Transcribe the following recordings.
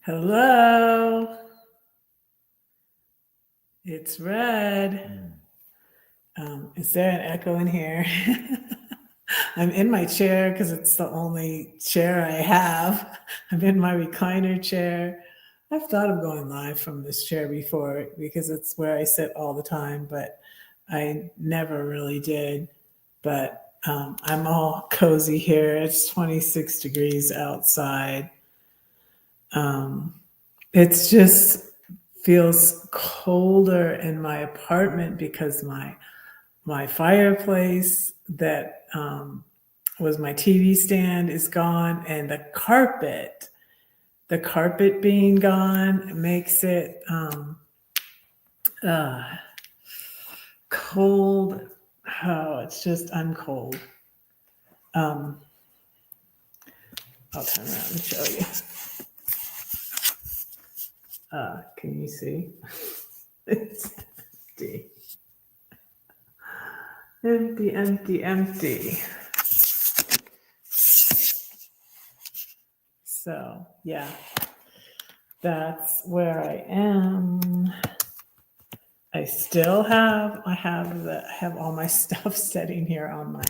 Hello, it's Red. Is there an echo in here? I'm in my chair because it's the only chair I have. I'm in my recliner chair. I've thought of going live from this chair before because it's where I sit all the time, but I never really did. But I'm all cozy here. It's 26 degrees outside. It's just feels colder in my apartment because my fireplace that was my TV stand is gone, and the carpet being gone makes it cold. Oh, it's just I'm cold. I'll turn around and show you. Can you see? It's empty. Empty, empty, empty. So, yeah, that's where I am. I still have I have all my stuff sitting here on my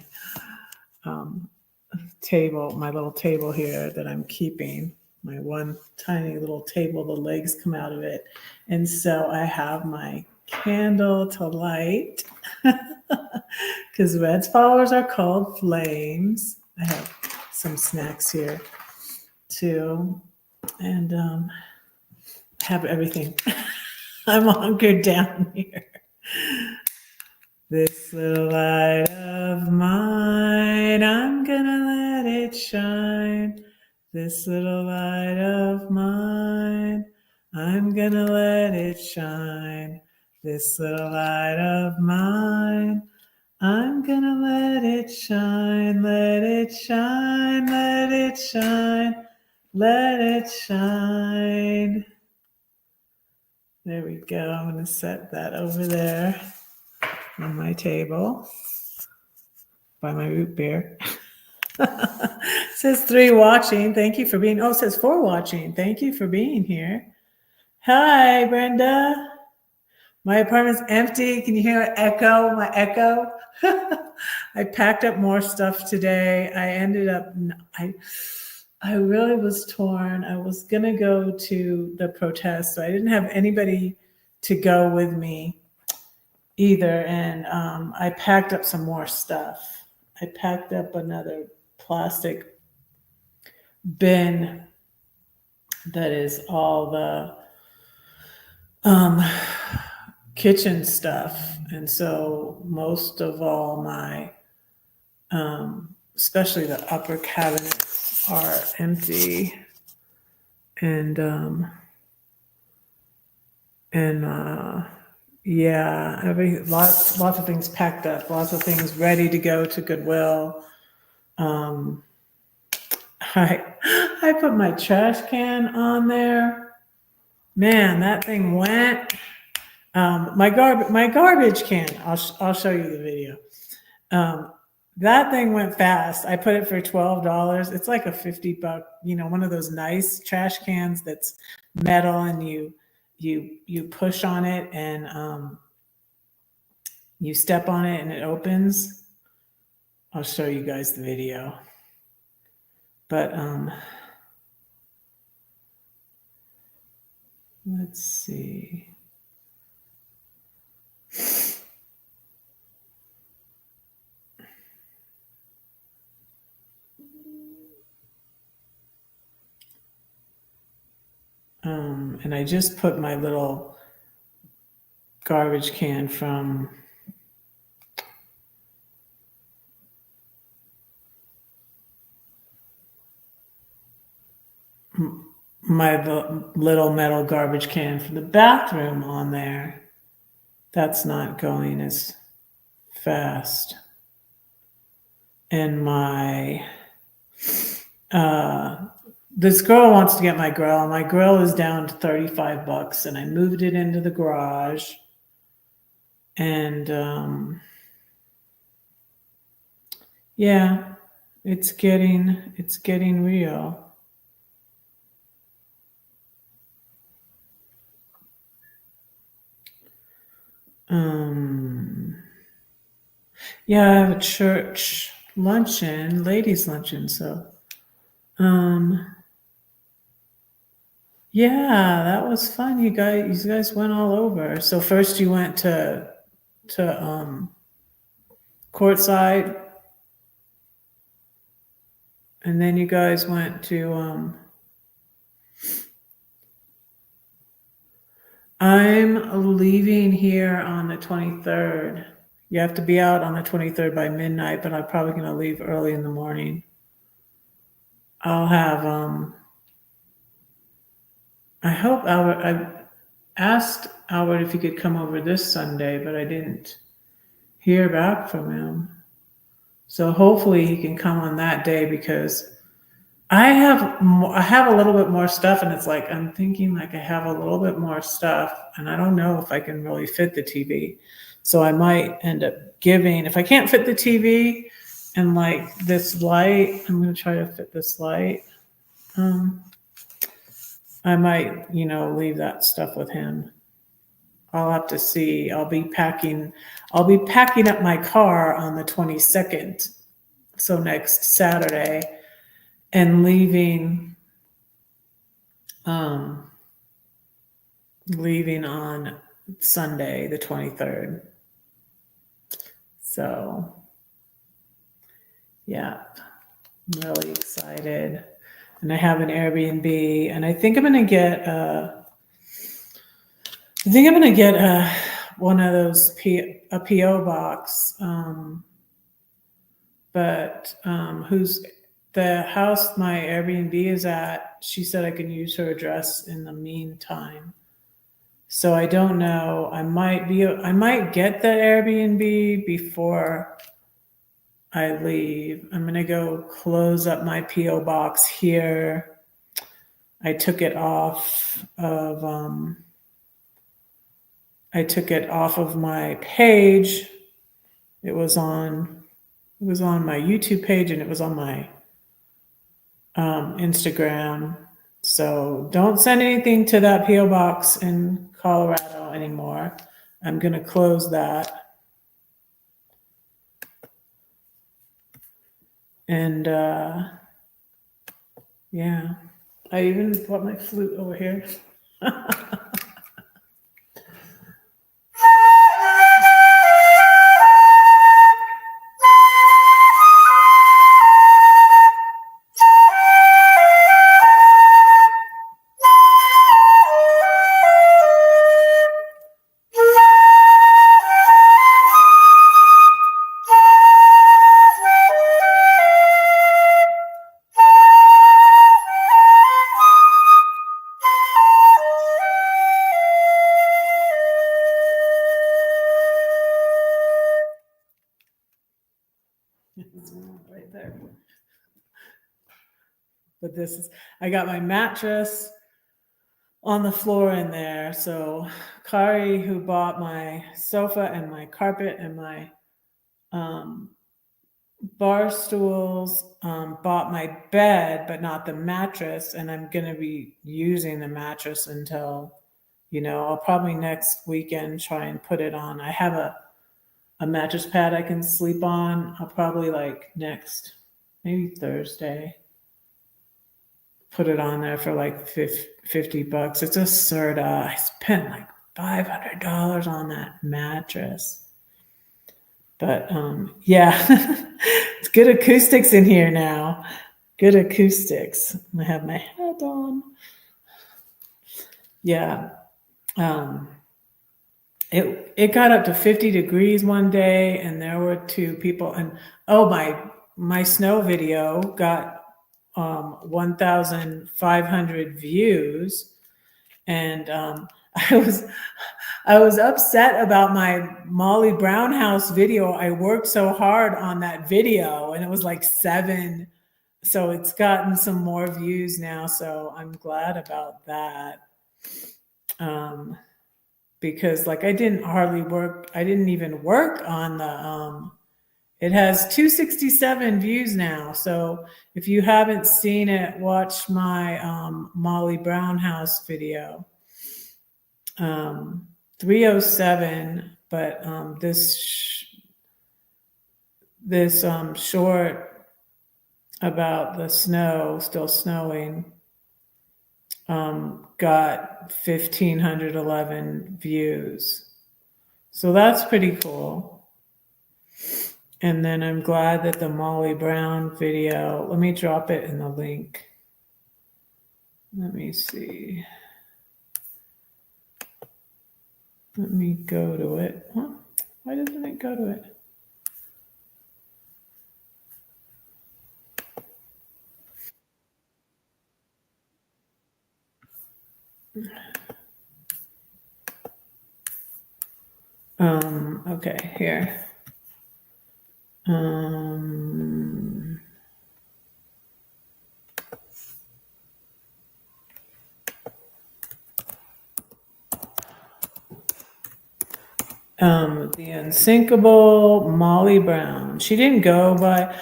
table, my little table here that I'm keeping. My one tiny little table, the legs come out of it. And so I have my candle to light because Red's followers are called flames. I have some snacks here too. And have everything. I'm hunkered down here. This little light of mine, I'm gonna let it shine. This little light of mine, I'm gonna let it shine. This little light of mine, I'm gonna let it shine, let it shine, let it shine, let it shine. There we go. I'm going to set that over there on my table by my root beer. It says 3 watching. Thank you for being. Oh, it says 4 watching. Thank you for being here. Hi, Brenda. My apartment's empty. Can you hear an echo? My echo. I packed up more stuff today. I ended up. I really was torn. I was going to go to the protest, so I didn't have anybody to go with me either. And I packed up some more stuff. I packed up another plastic bin that is all the kitchen stuff. And so most of all my, especially the upper cabinets are empty. And yeah, lots of things packed up, lots of things ready to go to Goodwill. I put my trash can on there. Man, that thing went. My garbage can. I'll show you the video. That thing went fast. I put it for $12. It's like a $50, one of those nice trash cans that's metal, and you push on it and you step on it and it opens. I'll show you guys the video. But let's see. And I just put my little garbage can from my little metal garbage can from the bathroom on there. That's not going as fast. And my this girl wants to get my grill. My grill is down to $35, and I moved it into the garage. And yeah, it's getting real. Yeah, I have a church luncheon, ladies luncheon. So, yeah, that was fun. You guys went all over. So first you went to courtside, and then you guys went to. I'm leaving here on the 23rd. You have to be out on the 23rd by midnight, but I'm probably going to leave early in the morning. I'll have I hope Albert. I asked Albert if he could come over this Sunday, but I didn't hear back from him. So hopefully he can come on that day because I have a little bit more stuff, and it's like I'm thinking like I have a little bit more stuff, and I don't know if I can really fit the TV. So I might end up giving if I can't fit the TV and like this light. I'm going to try to fit this light. I might, leave that stuff with him. I'll have to see. I'll be packing up my car on the 22nd. So next Saturday and leaving on Sunday, the 23rd. So yeah, I'm really excited. And I have an Airbnb, and I think I'm going to get one of those a PO box. But who's the house my Airbnb is at? She said I can use her address in the meantime. So I don't know. I might get the Airbnb before I leave. I'm going to go close up my PO box here. I took it off of my page. It was on my YouTube page, and it was on my Instagram. So don't send anything to that PO box in Colorado anymore. I'm going to close that. And yeah, I even brought my flute over here. Right there. But I got my mattress on the floor in there. So Kari, who bought my sofa and my carpet and my bar stools, bought my bed, but not the mattress. And I'm going to be using the mattress until, I'll probably next weekend try and put it on. I have a mattress pad I can sleep on. I'll probably maybe Thursday, put it on there for like $50. It's a Serta. I spent like $500 on that mattress. But yeah, it's good acoustics in here now. Good acoustics. I have my hat on. Yeah. It got up to 50 degrees one day, and there were two people. And my snow video got 1,500 views, and I was upset about my Molly Brown house video. I worked so hard on that video, and it was like 7. So it's gotten some more views now. So I'm glad about that. Because I didn't even work on the, it has 267 views now. So if you haven't seen it, watch my Molly Brown house video. 307 but this short about the snow still snowing got 1,511 views. So that's pretty cool. And then I'm glad that the Molly Brown video, let me drop it in the link. Let me see. Let me go to it. Huh? Why doesn't it go to it? Okay, here. The Unsinkable Molly Brown. She didn't go by.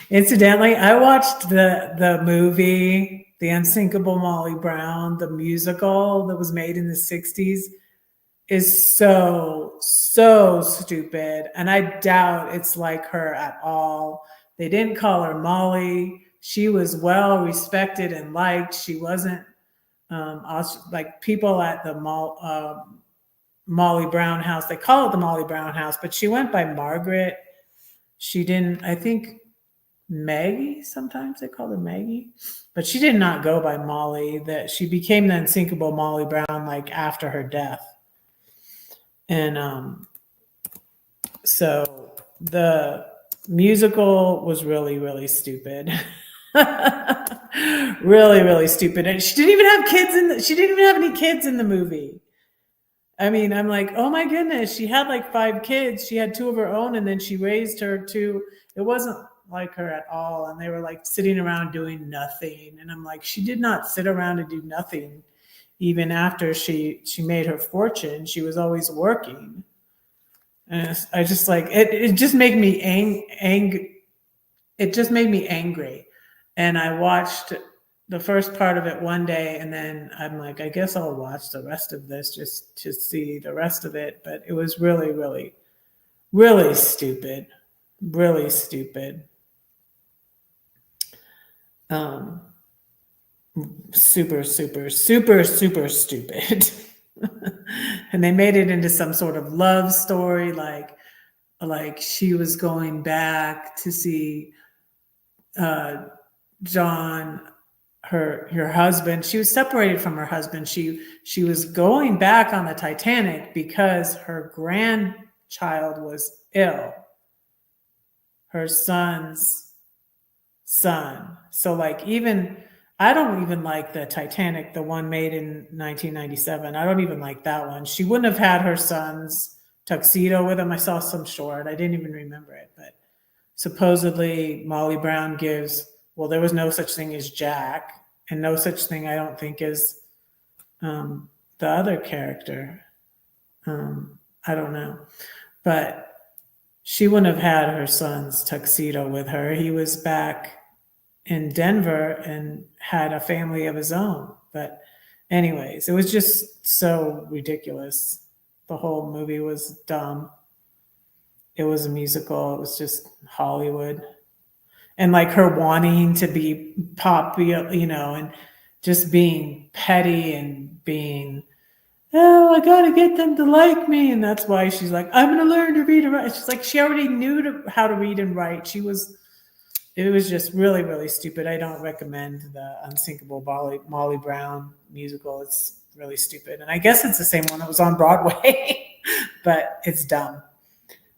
Incidentally, I watched the movie The Unsinkable Molly Brown, the musical that was made in the 60s. Is so stupid, and I doubt it's like her at all. They didn't call her Molly. She was well respected and liked. She wasn't like people at the Molly Brown house. They call it the Molly Brown house, but she went by Margaret. She didn't. I think Maggie. Sometimes they call her Maggie, but she did not go by Molly. That she became the Unsinkable Molly Brown like after her death. And so the musical was really stupid. really stupid. And she didn't even have kids she didn't even have any kids in the movie. I mean, I'm like, oh my goodness, she had like 5 kids. She had 2 of her own, and then she raised her 2. It wasn't like her at all. And they were like sitting around doing nothing. And I'm like, she did not sit around and do nothing. Even after she made her fortune, she was always working. And I just like it just made me angry. It just made me angry. And I watched the first part of it one day, and then I'm like, I guess I'll watch the rest of this just to see the rest of it. But it was really stupid. Really stupid. Super stupid. And they made it into some sort of love story, like she was going back to see John, her husband. She was separated from her husband. She was going back on the Titanic because her grandchild was ill, her son's son. So like, even I don't even like the Titanic, the one made in 1997. I don't even like that one. She wouldn't have had her son's tuxedo with him. I saw some short. I didn't even remember it. But supposedly Molly Brown gives, well, there was no such thing as Jack, and no such thing, I don't think, as the other character. I don't know. But she wouldn't have had her son's tuxedo with her. He was back in Denver and had a family of his own. But anyways, it was just so ridiculous. The whole movie was dumb. It was a musical. It was just Hollywood. And like her wanting to be popular, and just being petty and being, oh, I gotta get them to like me. And that's why she's like, I'm gonna learn to read and write. She's like, she already knew how to read and write. It was just really stupid. I don't recommend the Unsinkable Molly Brown musical. It's really stupid. And I guess it's the same one that was on Broadway, but it's dumb.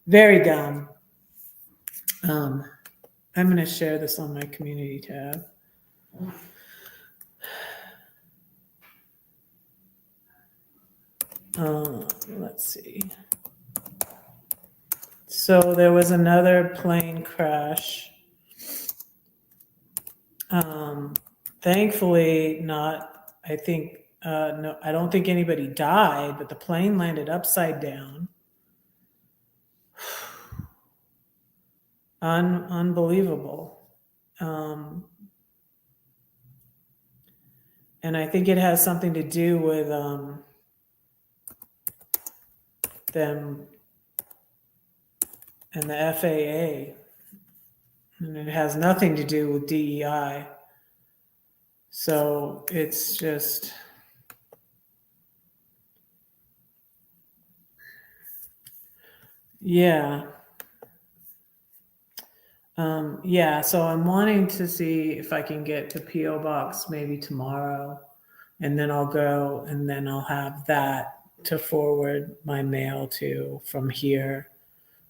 Very dumb. I'm going to share this on my community tab. Let's see. So there was another plane crash. Thankfully, not. I think no. I don't think anybody died, but the plane landed upside down. Unbelievable. And I think it has something to do with them and the FAA, and it has nothing to do with DEI. So it's just, yeah. Yeah, so I'm wanting to see if I can get the PO box maybe tomorrow, and then I'll go and then I'll have that to forward my mail to from here.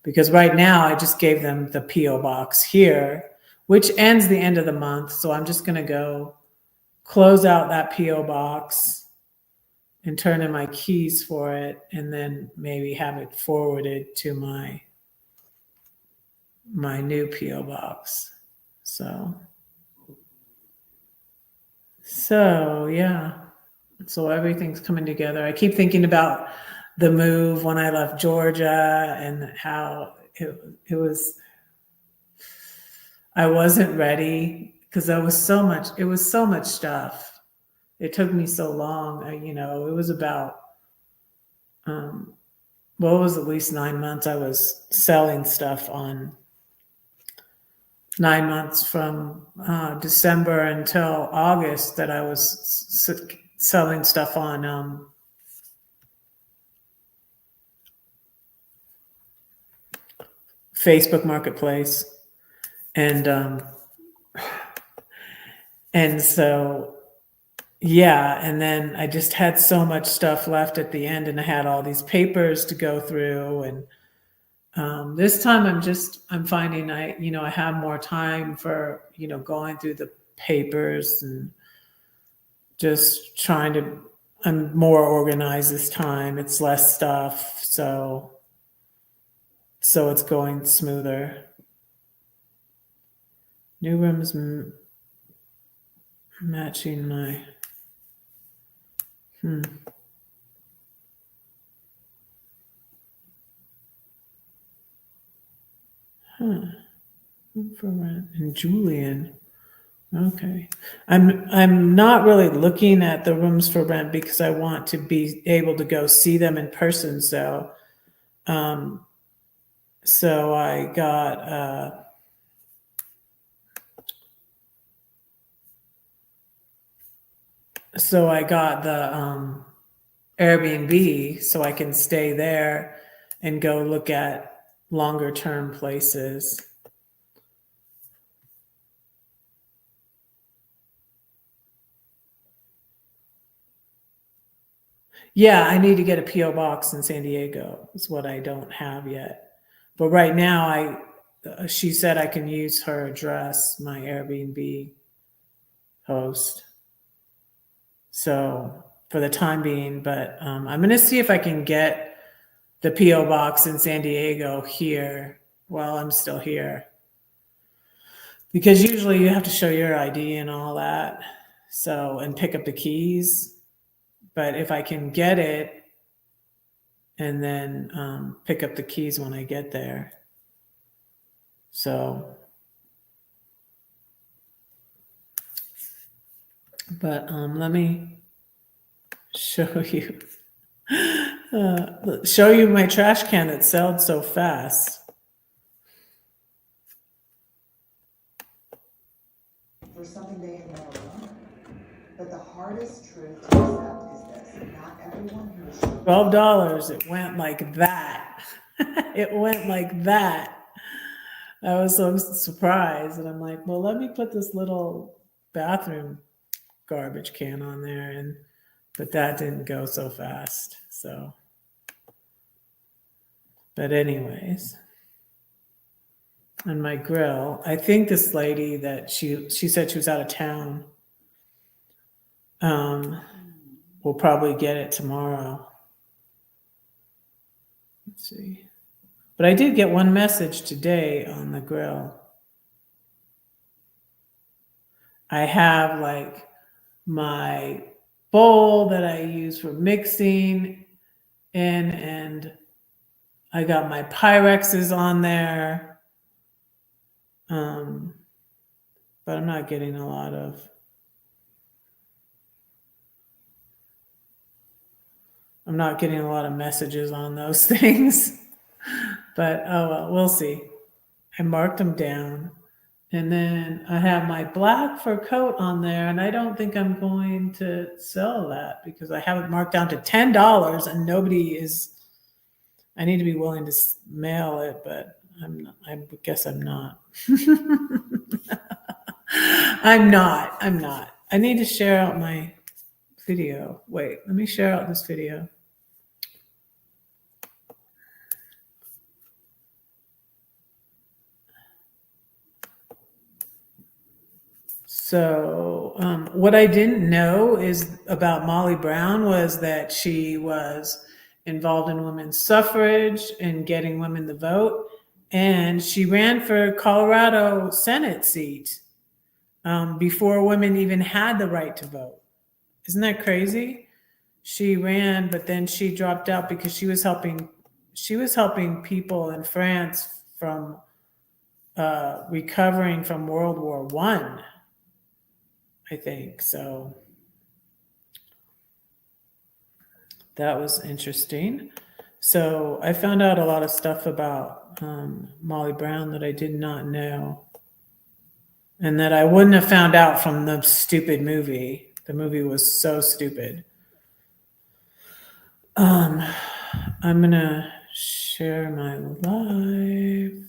Because right now I just gave them the PO box here, which ends the end of the month. So I'm just going to go close out that PO box and turn in my keys for it, and then maybe have it forwarded to my new PO box. So yeah. So everything's coming together. I keep thinking about the move when I left Georgia and how it was, I wasn't ready because it was so much stuff. It took me so long. It was about, it was at least 9 months. I was selling stuff on 9 months from December until August that I was selling stuff on Facebook Marketplace. And so, yeah, and then I just had so much stuff left at the end, and I had all these papers to go through. And this time I'm finding I have more time for, going through the papers and just I'm more organized this time. It's less stuff. So it's going smoother. New rooms matching my, for rent and Julian. Okay. I'm not really looking at the rooms for rent because I want to be able to go see them in person. So I got the Airbnb so I can stay there and go look at longer term places. Yeah, I need to get a PO box in San Diego. Is what I don't have yet. But right now, she said I can use her address, my Airbnb host. So for the time being, but I'm going to see if I can get the PO box in San Diego here while I'm still here, because usually you have to show your ID and all that. So, and pick up the keys. But if I can get it and then pick up the keys when I get there. So, but let me show you my trash can that sold so fast. For something they have never learned. But the hardest truth to accept is this: not everyone who is $12. It went like that. It went like that. I was so surprised, and I'm like, well, let me put this little bathroom garbage can on there, but that didn't go so fast. So, but anyways, on my grill, I think this lady that she said she was out of town. We'll probably get it tomorrow. Let's see. But I did get one message today on the grill. I have like my bowl that I use for mixing in, and I got my Pyrexes on there. But I'm not getting a lot of I'm not getting a lot of messages on those things. But oh well, we'll see. I marked them down. And then I have my black fur coat on there, and I don't think I'm going to sell that because I have it marked down to $10 and nobody is. I need to be willing to mail it, but I'm not, I guess I'm not. I'm not. I'm not. I need to share out my video. Wait, let me share out this video. So, what I didn't know is about Molly Brown was that she was involved in women's suffrage and getting women the vote, and she ran for Colorado Senate seat before women even had the right to vote. Isn't that crazy? She ran, but then she dropped out because she was helping people in France from recovering from World War One. I think so. That was interesting. So I found out a lot of stuff about Molly Brown that I did not know, and that I wouldn't have found out from the stupid movie. The movie was so stupid. I'm gonna share my live.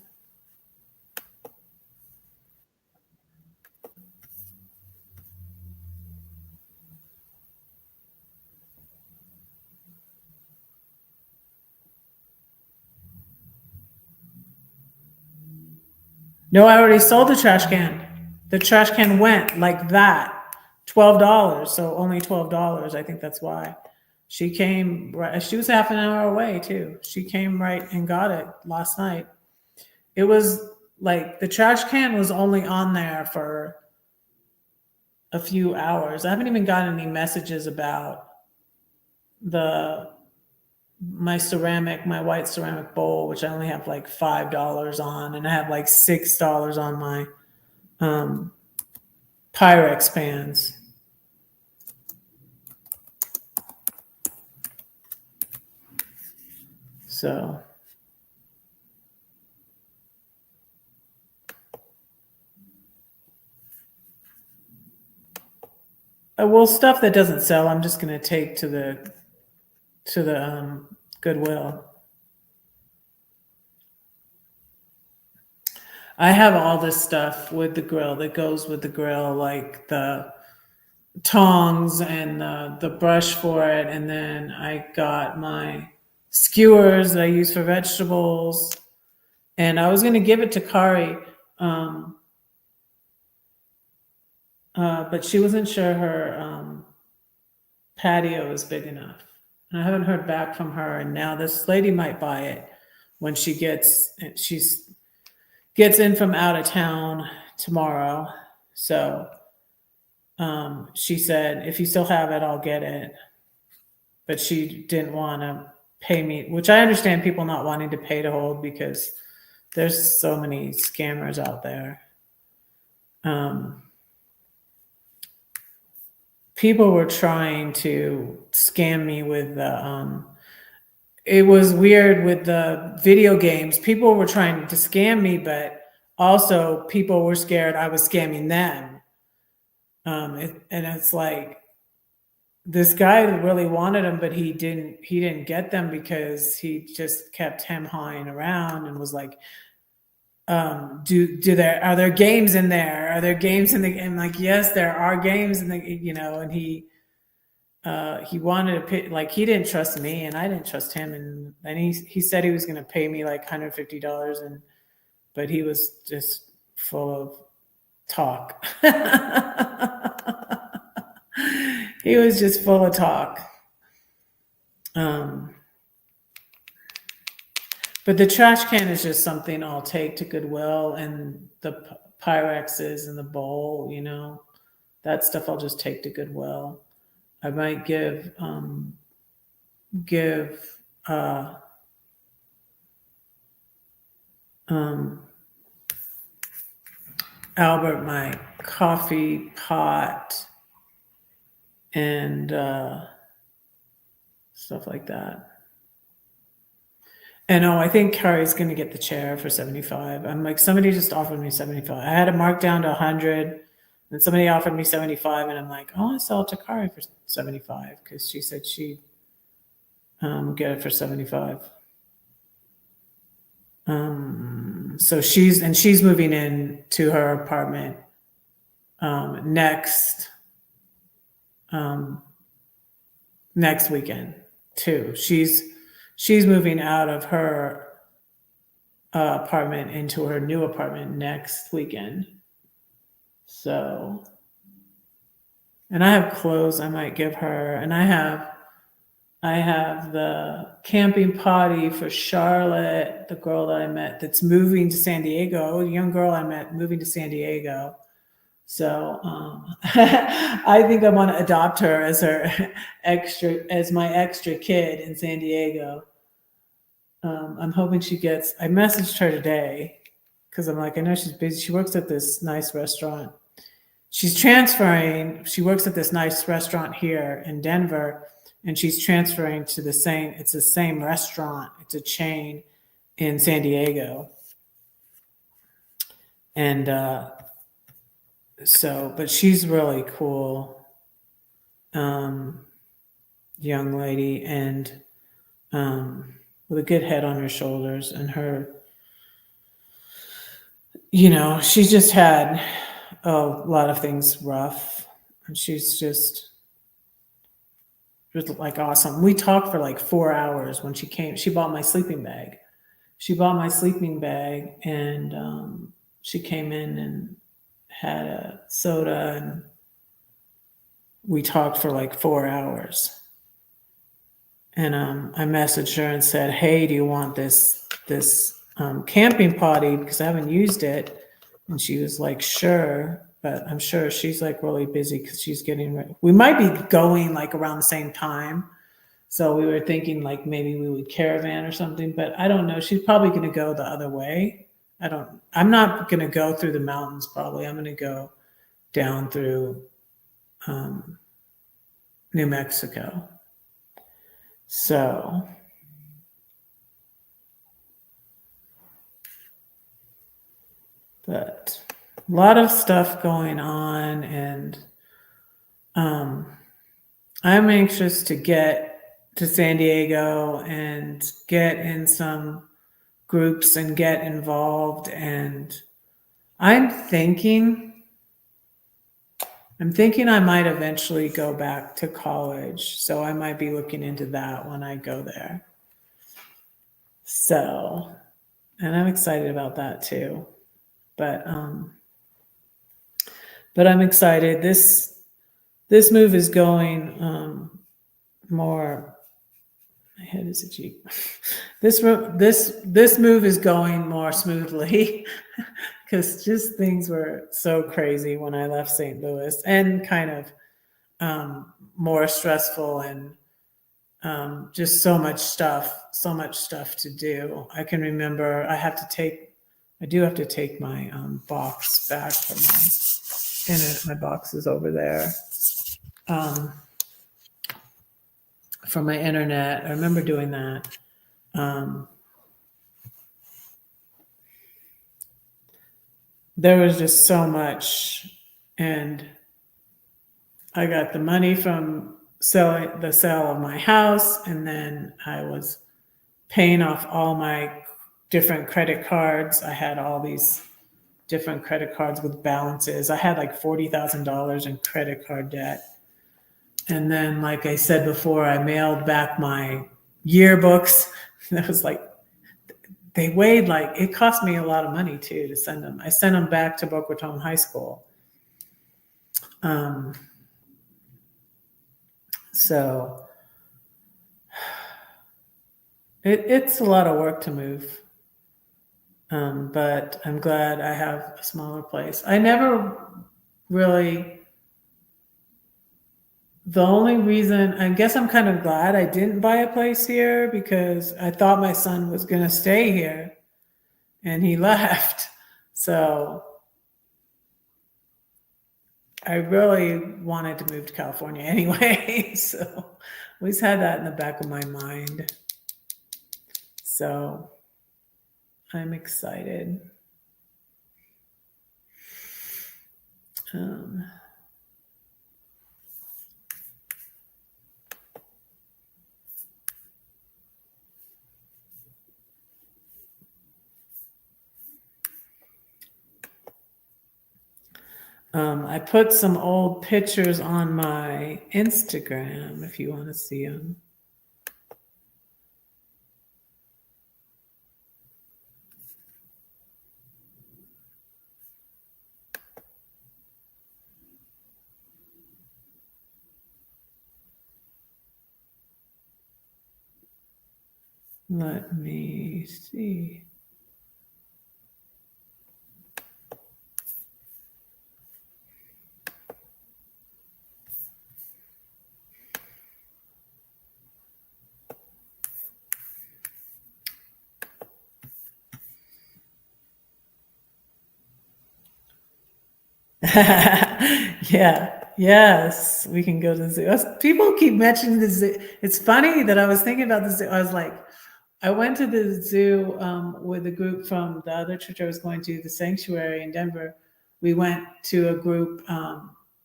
No, I already sold the trash can. The trash can went like that. $12. So only $12. I think that's why. She came right, she was half an hour away too. She came right and got it last night. It was like the trash can was only on there for a few hours. I haven't even gotten any messages about my white ceramic bowl, which I only have like $5 on, and I have like $6 on my Pyrex pans. So well, stuff that doesn't sell, I'm just going to take to the Goodwill. I have all this stuff with the grill that goes with the grill, like the tongs and the brush for it, and then I got my skewers that I use for vegetables, and I was going to give it to Kari, but she wasn't sure her patio is big enough. And I haven't heard back from her, and now this lady might buy it when she gets in from out of town tomorrow. So she said, if you still have it, I'll get it. But she didn't want to pay me, which I understand people not wanting to pay to hold because there's so many scammers out there. People were trying to scam me with it was weird with the video games. People were trying to scam me, but also people were scared I was scamming them. And it's like, this guy really wanted them, but he didn't get them because he just kept hem-hawing around and was like, are there games in there? Are there games in the game? Like, yes, there are games in the, and he wanted to pay, like, he didn't trust me and I didn't trust him. And then he said he was going to pay me like $150, but he was just full of talk. He was just full of talk. But the trash can is just something I'll take to Goodwill, and the Pyrexes and the bowl, that stuff I'll just take to Goodwill. I might give Albert my coffee pot and stuff like that. And I think Carrie's going to get the chair for 75. I'm like, somebody just offered me 75. I had it marked down to 100, and somebody offered me 75, and I'm like, oh, I'll sell it to Carrie for 75 because she said she'd get it for 75. So she's moving in to her apartment next weekend too. She's moving out of her apartment into her new apartment next weekend. So, and I have clothes I might give her, and I have the camping potty for Charlotte, the girl that I met that's moving to San Diego, a young girl I met moving to San Diego. So I think I want to adopt her as my extra kid in San Diego. I'm hoping she gets. I messaged her today because I'm like, I know she's busy. She works at this nice restaurant. She's transferring. She works at this nice restaurant here in Denver, and she's transferring to the same. It's the same restaurant. It's a chain in San Diego, and but she's really cool, young lady, and with a good head on her shoulders, and her, she's just had a lot of things rough, and she's just like awesome. We talked for like 4 hours when she came. She bought my sleeping bag. And she came in and had a soda, and we talked for like 4 hours. And I messaged her and said, hey, do you want this camping potty? Because I haven't used it. And she was like, sure. But I'm sure she's like really busy because she's getting ready. We might be going like around the same time. So we were thinking like maybe we would caravan or something, but I don't know. She's probably going to go the other way. I'm not going to go through the mountains. Probably I'm going to go down through New Mexico. So but a lot of stuff going on, and I'm anxious to get to San Diego and get in some groups and get involved. And I'm thinking I might eventually go back to college. So I might be looking into that when I go there. So, and I'm excited about that too. But I'm excited. This move is going more. My head is a Jeep. This move is going more smoothly because just things were so crazy when I left St. Louis, and kind of more stressful, and just so much stuff to do. I can remember I do have to take my box back from my box is over there. From my internet. I remember doing that. There was just so much, and I got the money from the sale of my house, and then I was paying off all my different credit cards. I had all these different credit cards with balances. I had like $40,000 in credit card debt. And then, like I said before, I mailed back my yearbooks. That was like, they weighed like, it cost me a lot of money too to send them. I sent them back to Boca Raton High School. So it's a lot of work to move. But I'm glad I have a smaller place. I never really... The only reason, I guess I'm kind of glad I didn't buy a place here, because I thought my son was going to stay here and he left. So I really wanted to move to California anyway. So always had that in the back of my mind. So I'm excited. I put some old pictures on my Instagram if you want to see them. Let me see. Yeah. Yes, we can go to the zoo. People keep mentioning the zoo. It's funny that I was thinking about the zoo. I was like, I went to the zoo with a group from the other church I was going to, the Sanctuary in Denver. We went to a group.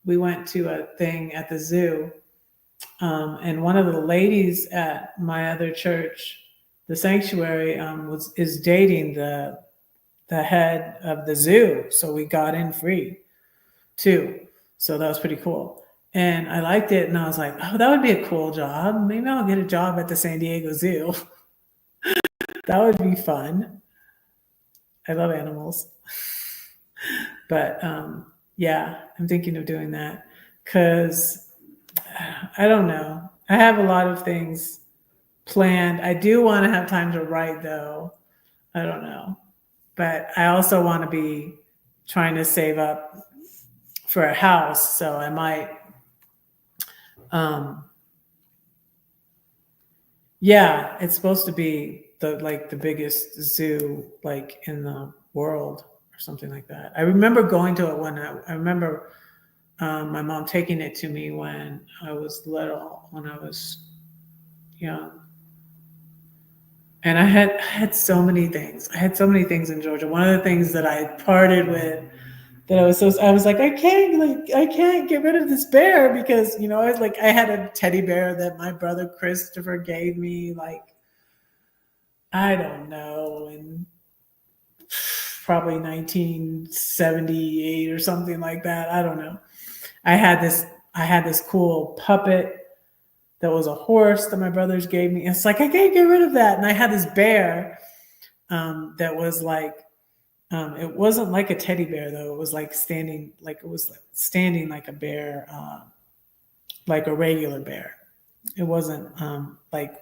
We went to a thing at the zoo, and one of the ladies at my other church, the Sanctuary, is dating the head of the zoo. So we got in free too. So that was pretty cool. And I liked it. And I was like, oh, that would be a cool job. Maybe I'll get a job at the San Diego Zoo. That would be fun. I love animals. But yeah, I'm thinking of doing that because I don't know. I have a lot of things planned. I do want to have time to write though. I don't know. But I also want to be trying to save up for a house. So I might, yeah, it's supposed to be the biggest zoo like in the world or something like that. I remember going to it when I remember my mom taking it to me when I was little, when I was young. And I had so many things. I had so many things in Georgia. One of the things that I parted with that I was like, I can't get rid of this bear because, I had a teddy bear that my brother Christopher gave me, like, I don't know, in probably 1978 or something like that. I don't know. I had this cool puppet that was a horse that my brothers gave me. It's like, I can't get rid of that. And I had this bear that was like, it wasn't like a teddy bear though. It was like standing like a bear, like a regular bear. It wasn't like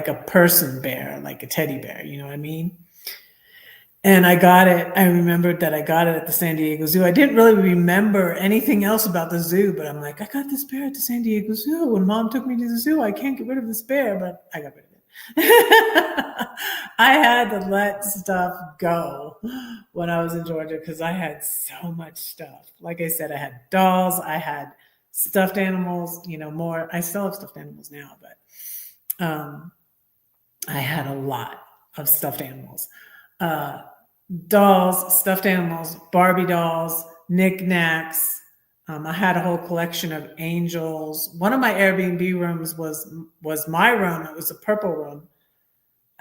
a person bear, like a teddy bear. You know what I mean? And I got it. I remembered that I got it at the San Diego Zoo. I didn't really remember anything else about the zoo, but I'm like, I got this bear at the San Diego Zoo. When Mom took me to the zoo, I can't get rid of this bear, but I got rid of it. I had to let stuff go when I was in Georgia because I had so much stuff. Like I said, I had dolls, I had stuffed animals, more. I still have stuffed animals now, but I had a lot of stuffed animals. Dolls, stuffed animals, Barbie dolls, knickknacks. I had a whole collection of angels. One of my Airbnb rooms was my room. It was a purple room.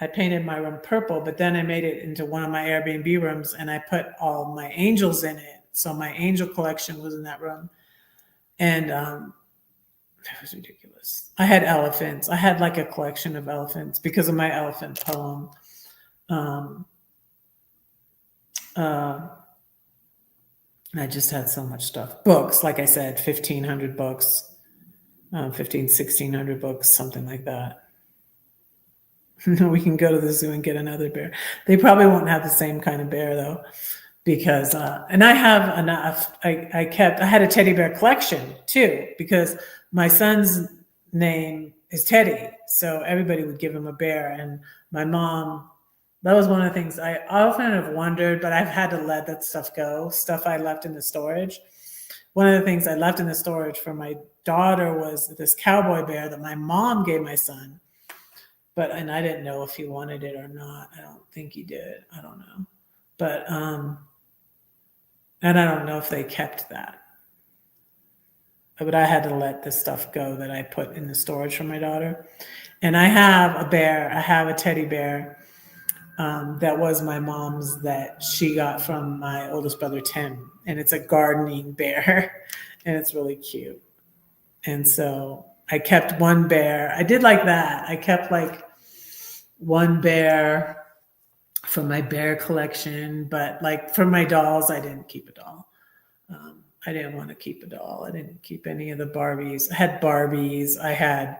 I painted my room purple, but then I made it into one of my Airbnb rooms and I put all my angels in it. So my angel collection was in that room. And that was ridiculous. I had elephants. I had like a collection of elephants because of my elephant poem. I just had so much stuff. Books, like I said, 1,500 books, 1,600 books, something like that. We can go to the zoo and get another bear. They probably won't have the same kind of bear though, because and I have enough. I had a teddy bear collection too because my son's name is Teddy, so everybody would give him a bear. And my mom, that was one of the things I often have wondered, but I've had to let that stuff go. Stuff I left in the storage. one of the things I left in the storage for my daughter was this cowboy bear that my mom gave my son. And I didn't know if he wanted it or not. I don't think he did. I don't know. But, and I don't know if they kept that. But I had to let this stuff go that I put in the storage for my daughter. And I have a bear. I have a teddy bear that was my mom's that she got from my oldest brother, Tim. And it's a gardening bear. And it's really cute. And so I kept one bear. I did like that. I kept like one bear from my bear collection. But like for my dolls, I didn't keep a doll. I didn't want to keep a doll. I didn't keep any of the Barbies. I had Barbies. I had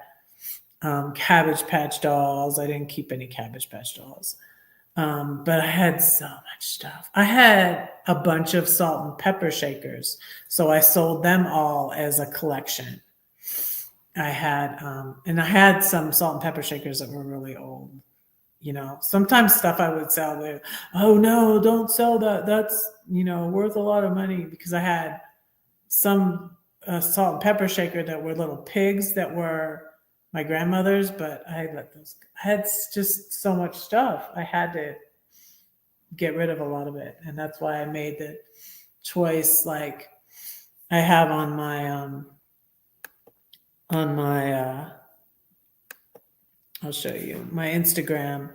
Cabbage Patch dolls. I didn't keep any Cabbage Patch dolls. But I had so much stuff. I had a bunch of salt and pepper shakers. So I sold them all as a collection. I had, and I had some salt and pepper shakers that were really old. You know, sometimes stuff I would sell there. Oh no, don't sell that. That's, you know, worth a lot of money, because I had some salt and pepper shaker that were little pigs that were my grandmother's, but I let those. I had just so much stuff. I had to get rid of a lot of it, and that's why I made the choice. Like I have on my I'll show you my Instagram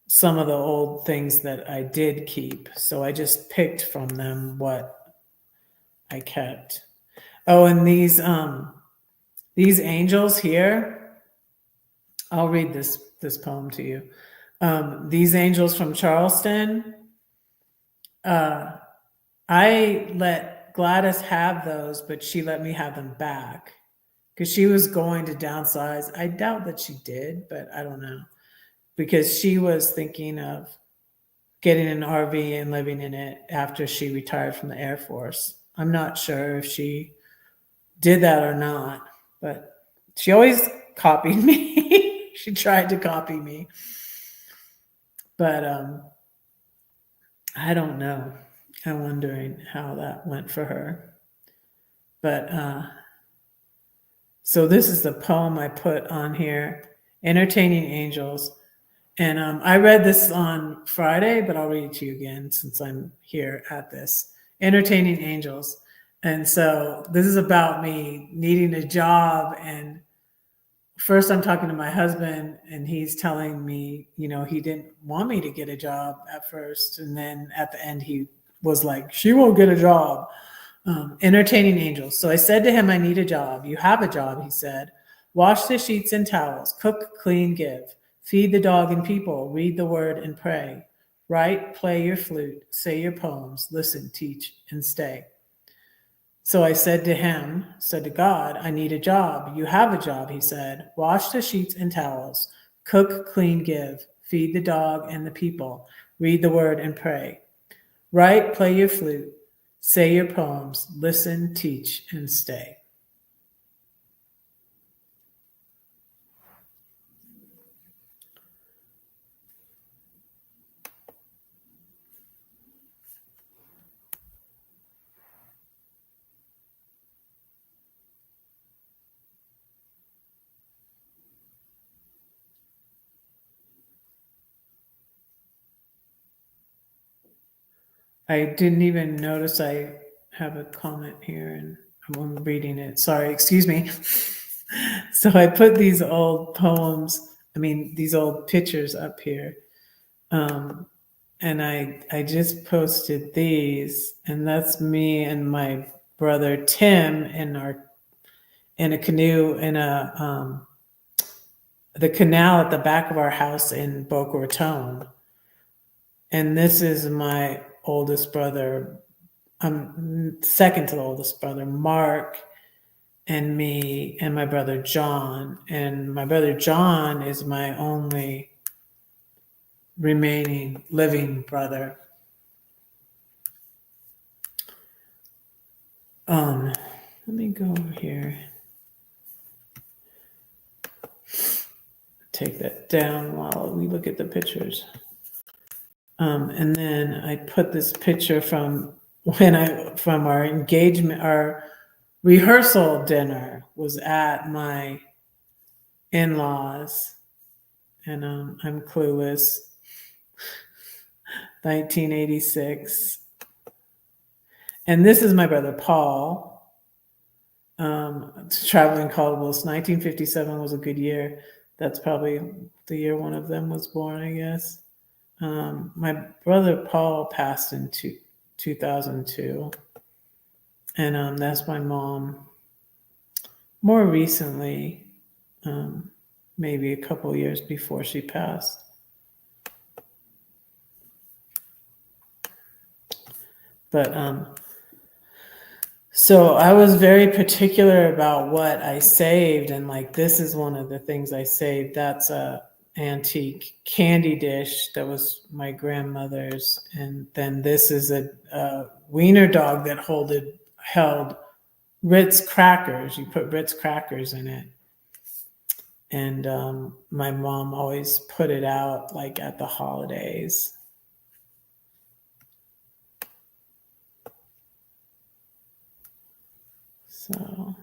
some of the old things that I did keep. So I just picked from them what I kept. Oh, and these angels here, I'll read this poem to you. These angels from Charleston, I let Gladys have those, but she let me have them back because she was going to downsize. I doubt that she did, but I don't know, because she was thinking of getting an RV and living in it after she retired from the Air Force. I'm not sure if she did that or not, but she always copied me. She tried to copy me, but I don't know. I'm wondering how that went for her. But so this is the poem I put on here, Entertaining Angels. And I read this on Friday, but I'll read it to you again since I'm here at this. Entertaining Angels. And so this is about me needing a job. And first I'm talking to my husband, and he's telling me, you know, he didn't want me to get a job at first. And then at the end, he was like, she won't get a job. Entertaining Angels. So I said to him, I need a job. You have a job, he said. Wash the sheets and towels, cook, clean, give. Feed the dog and people, read the word and pray. Write, play your flute, say your poems, listen, teach, and stay. So I said to God, I need a job. You have a job, he said. Wash the sheets and towels, cook, clean, give. Feed the dog and the people, read the word and pray. Write, play your flute, say your poems, listen, teach, and stay. I didn't even notice I have a comment here, and I'm reading it. Sorry, excuse me. So I put these old poems, these old pictures up here. And I just posted these, and that's me and my brother Tim in a canoe in the canal at the back of our house in Boca Raton. And this is my oldest brother, second to the oldest brother, Mark, and me, and my brother John. And my brother John is my only remaining living brother. Let me go over here. Take that down while we look at the pictures. And then I put this picture from from our engagement, our rehearsal dinner was at my in-laws, and I'm clueless. 1986, and this is my brother Paul. Traveling Caldwell's 1957 was a good year. That's probably the year one of them was born, I guess. My brother Paul passed in 2002, and that's my mom. More recently, maybe a couple years before she passed. But so I was very particular about what I saved, and like this is one of the things I saved. That's a antique candy dish that was my grandmother's, and then this is a wiener dog that held Ritz crackers. You put Ritz crackers in it, and my mom always put it out like at the holidays. So,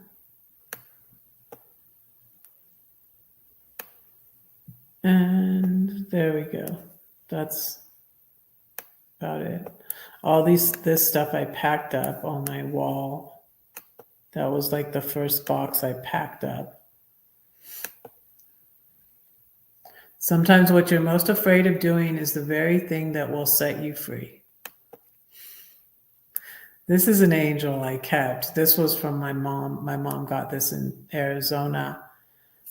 and there we go. That's about it. All this stuff I packed up on my wall. That was like the first box I packed up. Sometimes what you're most afraid of doing is the very thing that will set you free. This is an angel I kept. This was from my mom. My mom got this in Arizona.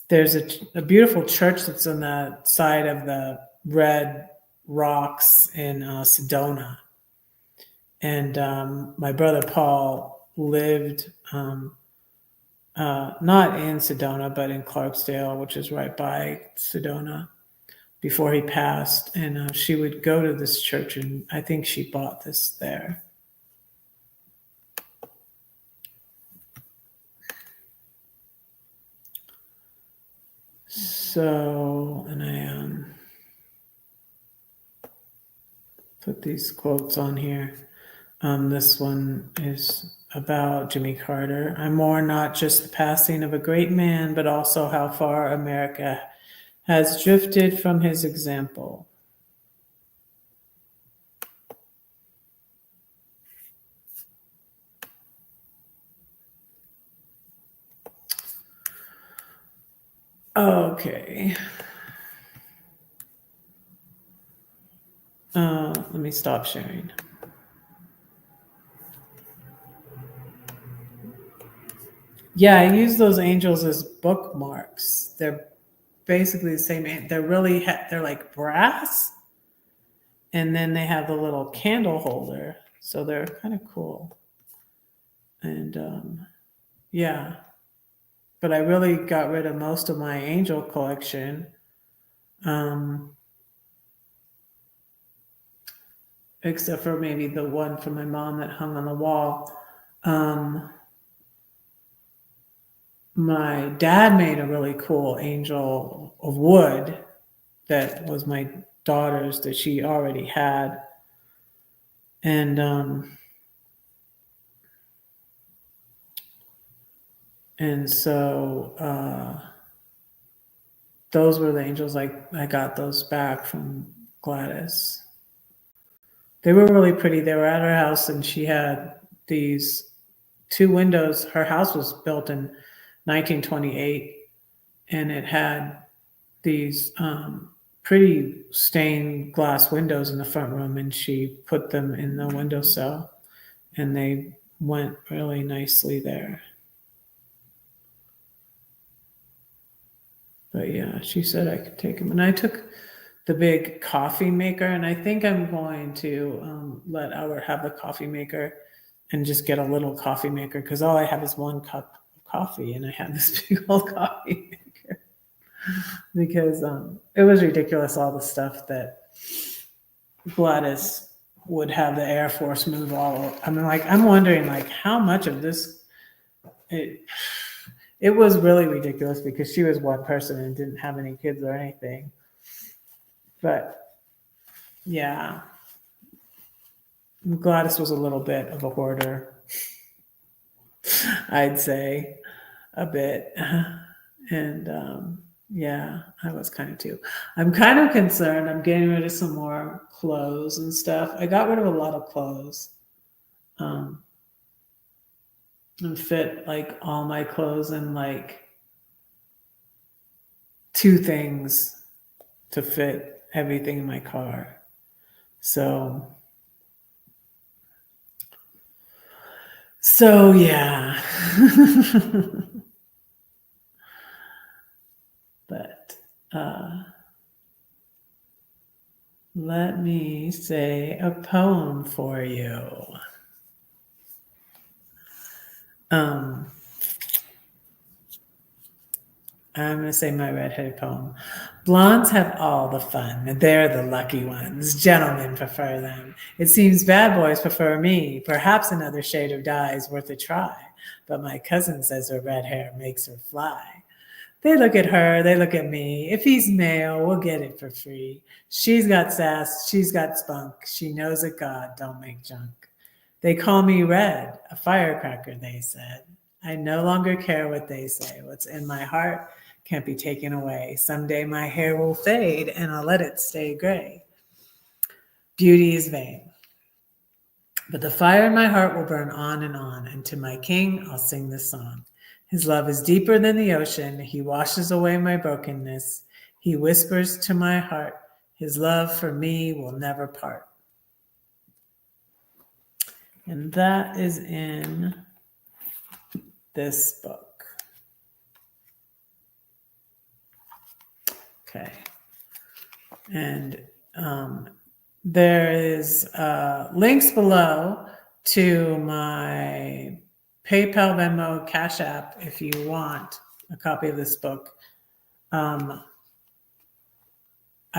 There's a beautiful church that's on the side of the red rocks in Sedona. And my brother Paul lived not in Sedona, but in Clarksdale, which is right by Sedona, before he passed. And she would go to this church, and I think she bought this there. So, and I put these quotes on here. This one is about Jimmy Carter. I mourn not just the passing of a great man, but also how far America has drifted from his example. Okay. Let me stop sharing. Yeah, I use those angels as bookmarks. They're basically the same. They're really, they're like brass. And then they have the little candle holder. So they're kind of cool. And yeah. But I really got rid of most of my angel collection. Except for maybe the one from my mom that hung on the wall. My dad made a really cool angel of wood that was my daughter's that she already had. And so those were the angels. I got those back from Gladys. They were really pretty. They were at her house, and she had these 2 windows. Her house was built in 1928, and it had these pretty stained glass windows in the front room, and she put them in the windowsill, and they went really nicely there. But yeah, she said I could take them, and I took the big coffee maker, and I think I'm going to let Albert have the coffee maker and just get a little coffee maker, because all I have is 1 cup of coffee, and I have this big old coffee maker because it was ridiculous, all the stuff that Gladys would have the Air Force move all over. I mean, like, I'm wondering, like, how much of this it was really ridiculous, because she was one person and didn't have any kids or anything. But yeah, Gladys was a little bit of a hoarder, I'd say, a bit. And yeah, I was kind of too. I'm kind of concerned. I'm getting rid of some more clothes and stuff. I got rid of a lot of clothes. And fit like all my clothes in like 2 things to fit everything in my car. So yeah. But let me say a poem for you. I'm going to say my redheaded poem. Blondes have all the fun. They're the lucky ones. Gentlemen prefer them. It seems bad boys prefer me. Perhaps another shade of dye is worth a try. But my cousin says her red hair makes her fly. They look at her, they look at me. If he's male, we'll get it for free. She's got sass, she's got spunk. She knows that God don't make junk. They call me red, a firecracker, they said. I no longer care what they say. What's in my heart can't be taken away. Someday my hair will fade and I'll let it stay gray. Beauty is vain. But the fire in my heart will burn on, and to my king I'll sing this song. His love is deeper than the ocean. He washes away my brokenness. He whispers to my heart, his love for me will never part. And that is in this book. Okay. And there is links below to my PayPal, Venmo, Cash App if you want a copy of this book. I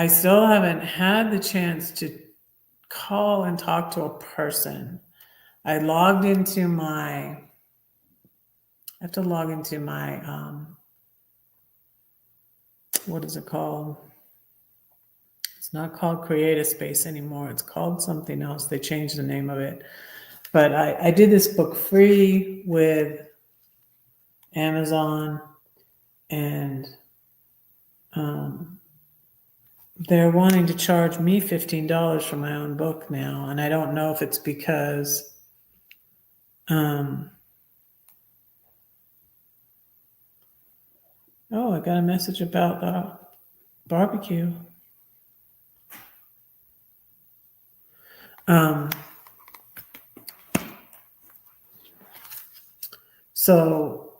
still haven't had the chance to call and talk to a person. I have to log into my, what is it called? It's not called CreateSpace anymore. It's called something else. They changed the name of it. But I did this book free with Amazon, and they're wanting to charge me $15 for my own book now. And I don't know if it's because oh, I got a message about the barbecue. So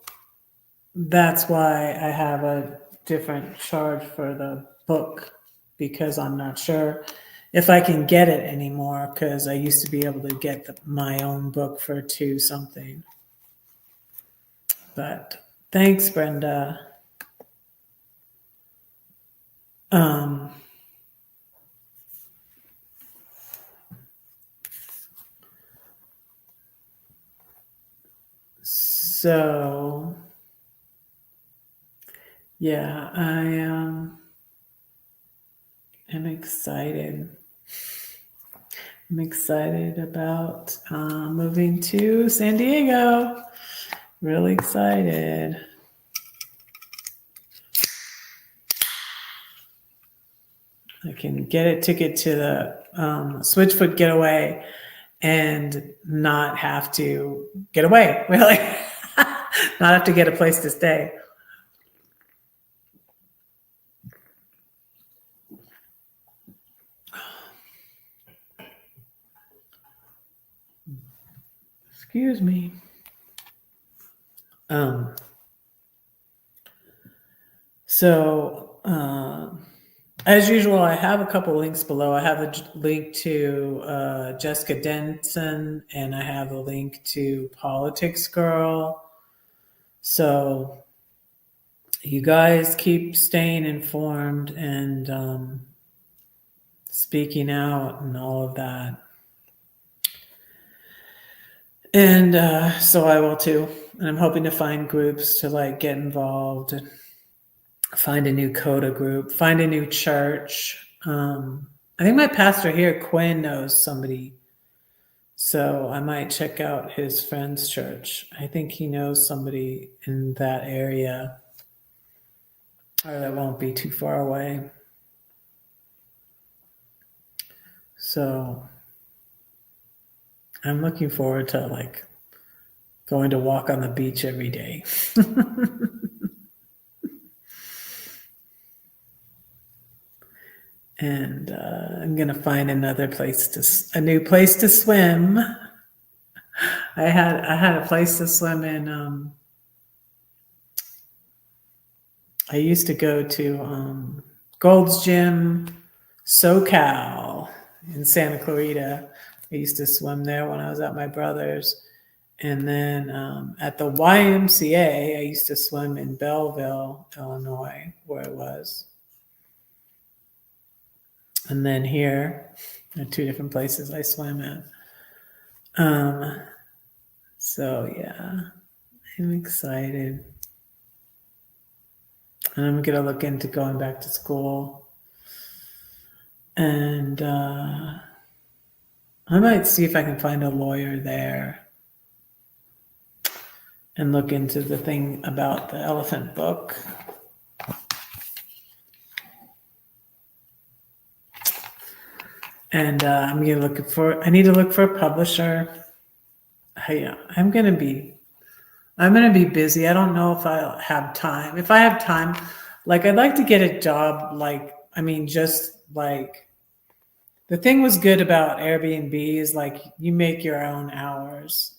that's why I have a different charge for the book, because I'm not sure if I can get it anymore, because I used to be able to get my own book for $2 something. But thanks, Brenda. So yeah, I am excited. I'm excited about moving to San Diego. Really excited. I can get a ticket to the Switchfoot Getaway and not have to get away, really. Not have to get a place to stay. Excuse me. So as usual, I have a couple links below. I have a link to Jessica Denson, and I have a link to Politics Girl. So you guys keep staying informed and speaking out and all of that. And so I will too. And I'm hoping to find groups to like get involved, and find a new CODA group, find a new church. I think my pastor here, Quinn, knows somebody So I might check out his friend's church. I think he knows somebody in that area, or that won't be too far away. So I'm looking forward to like going to walk on the beach every day. And I'm gonna find a new place to swim. I had a place to swim in. I used to go to Gold's Gym, SoCal in Santa Clarita. I used to swim there when I was at my brother's. And then at the YMCA, I used to swim in Belleville, Illinois, where it was. And then here, there are two different places I swam at. So yeah, I'm excited. And I'm gonna look into going back to school. And I might see if I can find a lawyer there and look into the thing about the elephant book. And I need to look for a publisher. I'm gonna be busy. I don't know if I'll have time. If I have time, like I'd like to get a job. Just like the thing was good about Airbnb is like you make your own hours.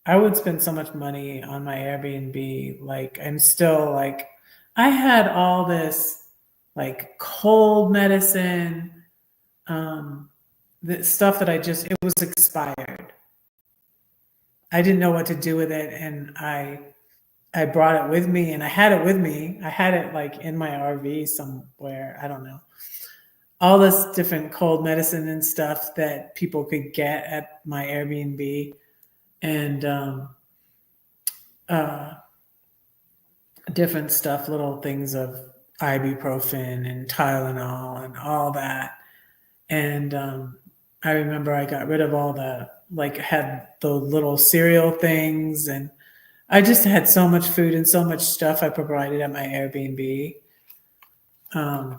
I would spend so much money on my Airbnb. Like I'm still like, I had all this like cold medicine, the stuff that it was expired. I didn't know what to do with it, and I brought it with me, and I had it with me. I had it like in my RV somewhere. I don't know. All this different cold medicine and stuff that people could get at my Airbnb, and different stuff, little things of ibuprofen and Tylenol and all that. And I remember I got rid of all had the little cereal things, and I just had so much food and so much stuff I provided at my Airbnb. I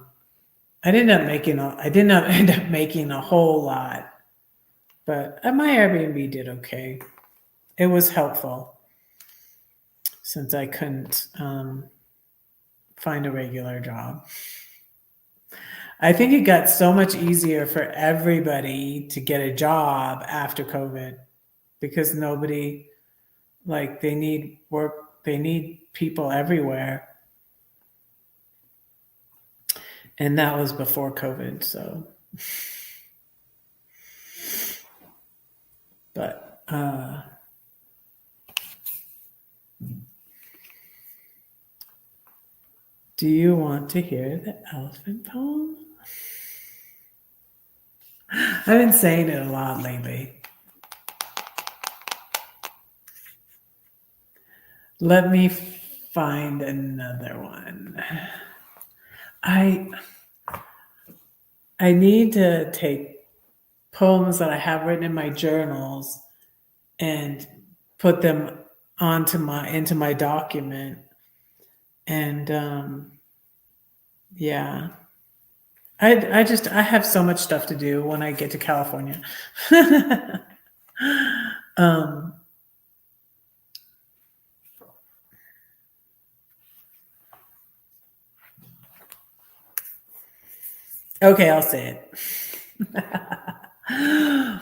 didn't end up making a whole lot, but my Airbnb did okay. It was helpful since I couldn't find a regular job. I think it got so much easier for everybody to get a job after COVID because nobody, they need work, they need people everywhere. And that was before COVID, so. But, do you want to hear the elephant poem? I've been saying it a lot lately. Let me find another one. I need to take poems that I have written in my journals and put them into my document. And yeah. I have so much stuff to do when I get to California. Okay, I'll say it.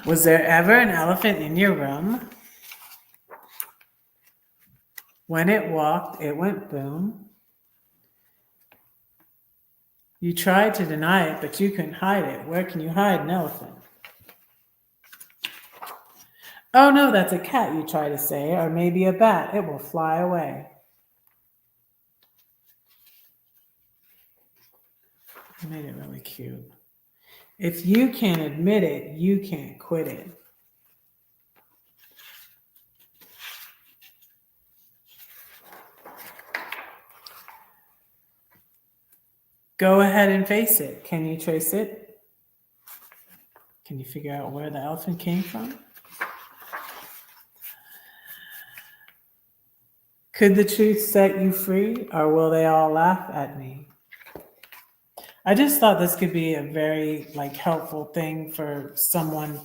Was there ever an elephant in your room? When it walked, it went boom. You tried to deny it, but you couldn't hide it. Where can you hide an elephant? Oh no, that's a cat, you try to say, or maybe a bat. It will fly away. I made it really cute. If you can't admit it, you can't quit it. Go ahead and face it. Can you trace it? Can you figure out where the elephant came from? Could the truth set you free, or will they all laugh at me? I just thought this could be a very helpful thing for someone,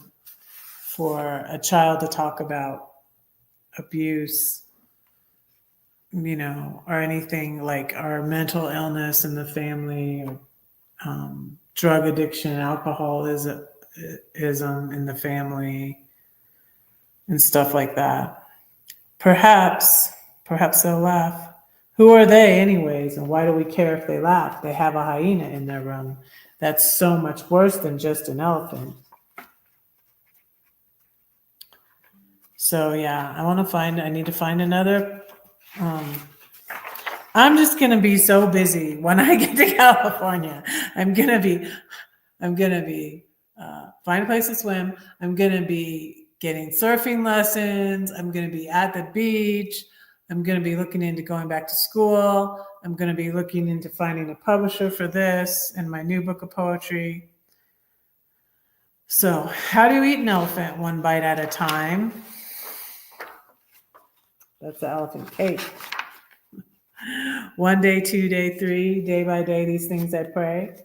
for a child to talk about abuse, or anything our mental illness in the family, or drug addiction, alcoholism in the family, and stuff like that. Perhaps they'll laugh. Who are they anyways, and why do we care if they laugh? They have a hyena in their room. That's so much worse than just an elephant. So yeah, I need to find another. I'm just going to be so busy when I get to California. I'm going to be find a place to swim. I'm going to be getting surfing lessons. I'm going to be at the beach. I'm going to be looking into going back to school. I'm going to be looking into finding a publisher for this and my new book of poetry. So, how do you eat an elephant? One bite at a time. That's the elephant cake. 1 day, 2 day, 3 day by day, these things I pray.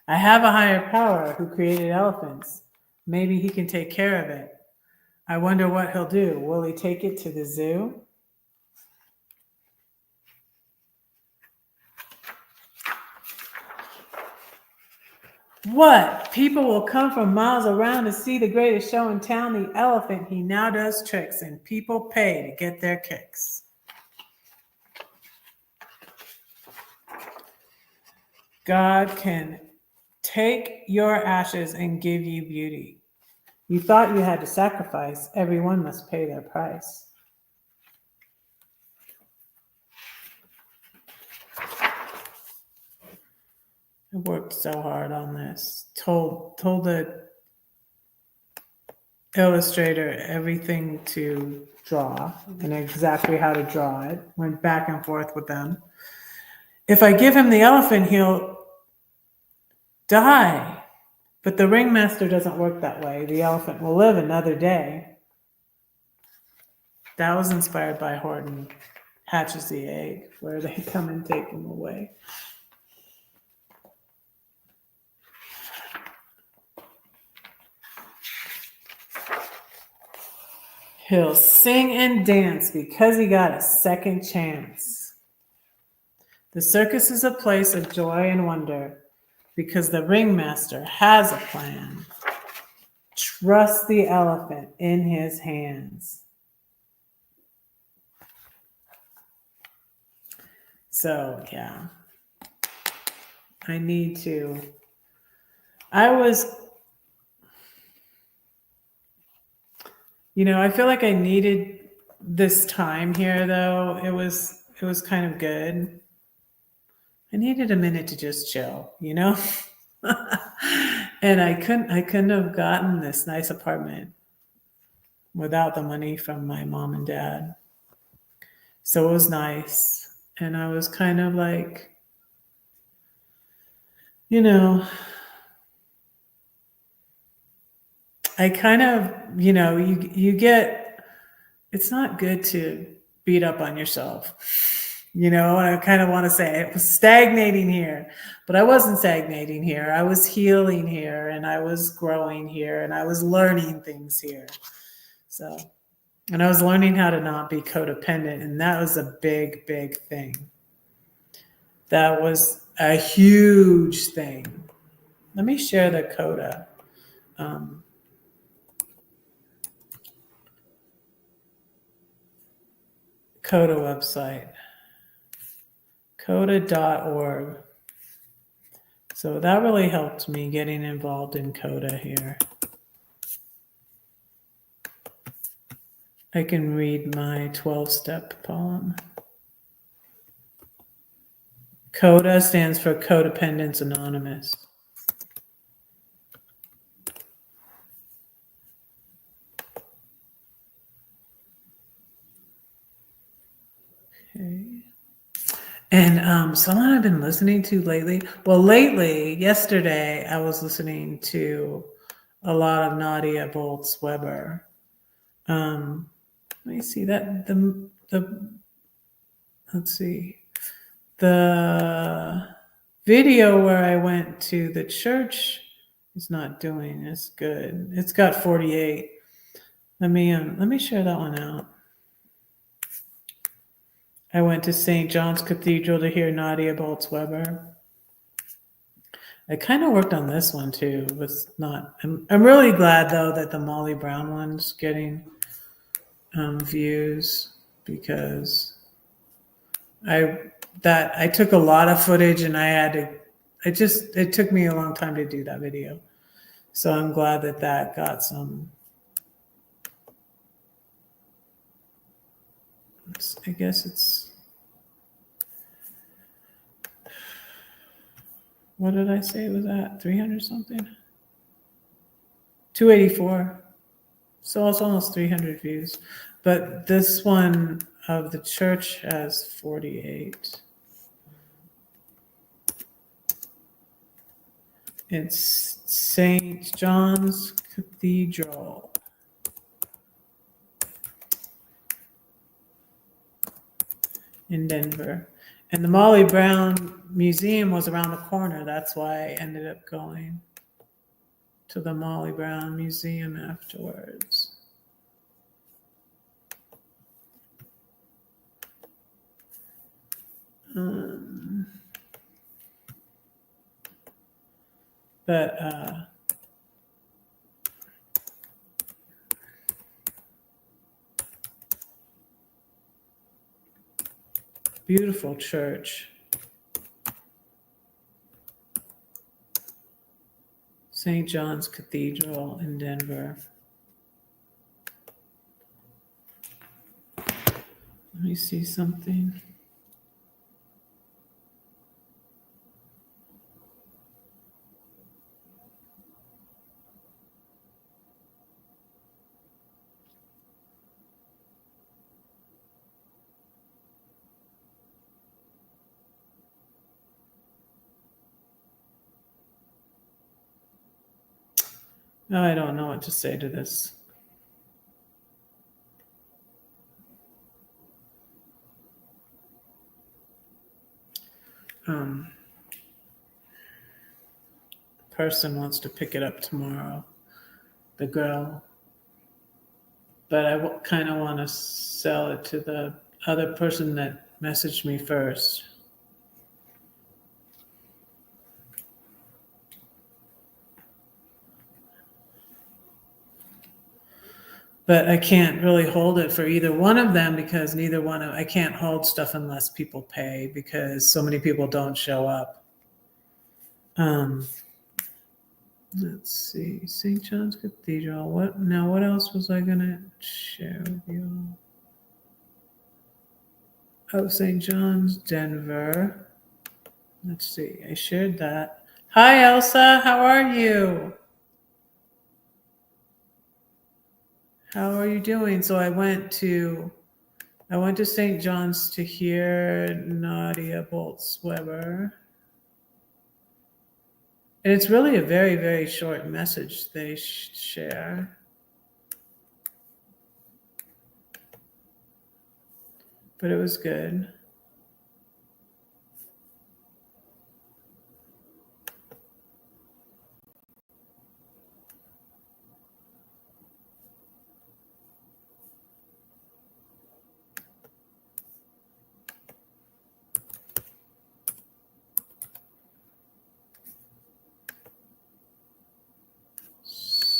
I have a higher power who created elephants. Maybe he can take care of it. I wonder what he'll do. Will he take it to the zoo? What? People will come from miles around to see the greatest show in town, the elephant. He now does tricks, and people pay to get their kicks. God can take your ashes and give you beauty. You thought you had to sacrifice. Everyone must pay their price. I worked so hard on this. Told the illustrator everything to draw and exactly how to draw it. Went back and forth with them. If I give him the elephant, he'll die. But the ringmaster doesn't work that way. The elephant will live another day. That was inspired by Horton Hatches the Egg, where they come and take him away. He'll sing and dance because he got a second chance. The circus is a place of joy and wonder because the ringmaster has a plan. Trust the elephant in his hands. So, yeah. I feel like I needed this time here, though. It was kind of good. I needed a minute to just chill, And I couldn't have gotten this nice apartment without the money from my mom and dad. So it was nice. And I was kind of like, I kind of, you get, it's not good to beat up on yourself, and I kind of want to say it was stagnating here, but I wasn't stagnating here. I was healing here, and I was growing here, and I was learning things here. So, and I was learning how to not be codependent, and that was a big, big thing. That was a huge thing. Let me share the Coda. Coda website, coda.org. So that really helped me getting involved in Coda here. I can read my 12-step poem. Coda stands for Codependence Anonymous. Okay. And someone I've been listening to lately. Well, yesterday I was listening to a lot of Nadia Bolz-Weber. Let me see that let's see, the video where I went to the church is not doing as good. It's got 48. Let me share that one out. I went to St. John's Cathedral to hear Nadia Bolz-Weber. I kind of worked on this one too. It was not. I'm really glad though that the Molly Brown one's getting views, because I took a lot of footage and I had to. It took me a long time to do that video, so I'm glad that got some. I guess it's. What did I say it was at? 300 something? 284. So it's almost 300 views. But this one of the church has 48. It's St. John's Cathedral. In Denver. And the Molly Brown Museum was around the corner. That's why I ended up going to the Molly Brown Museum afterwards. Beautiful church. St. John's Cathedral in Denver. Let me see something. I don't know what to say to this. Person wants to pick it up tomorrow, the girl. But I kind of want to sell it to the other person that messaged me first. But I can't really hold it for either one of them, because I can't hold stuff unless people pay, because so many people don't show up. Let's see, St. John's Cathedral. What else was I gonna share with you? Oh, St. John's, Denver. Let's see, I shared that. Hi, Elsa, how are you? How are you doing? So I went to St. John's to hear Nadia Bolz-Weber. And it's really a very, very short message they share. But it was good.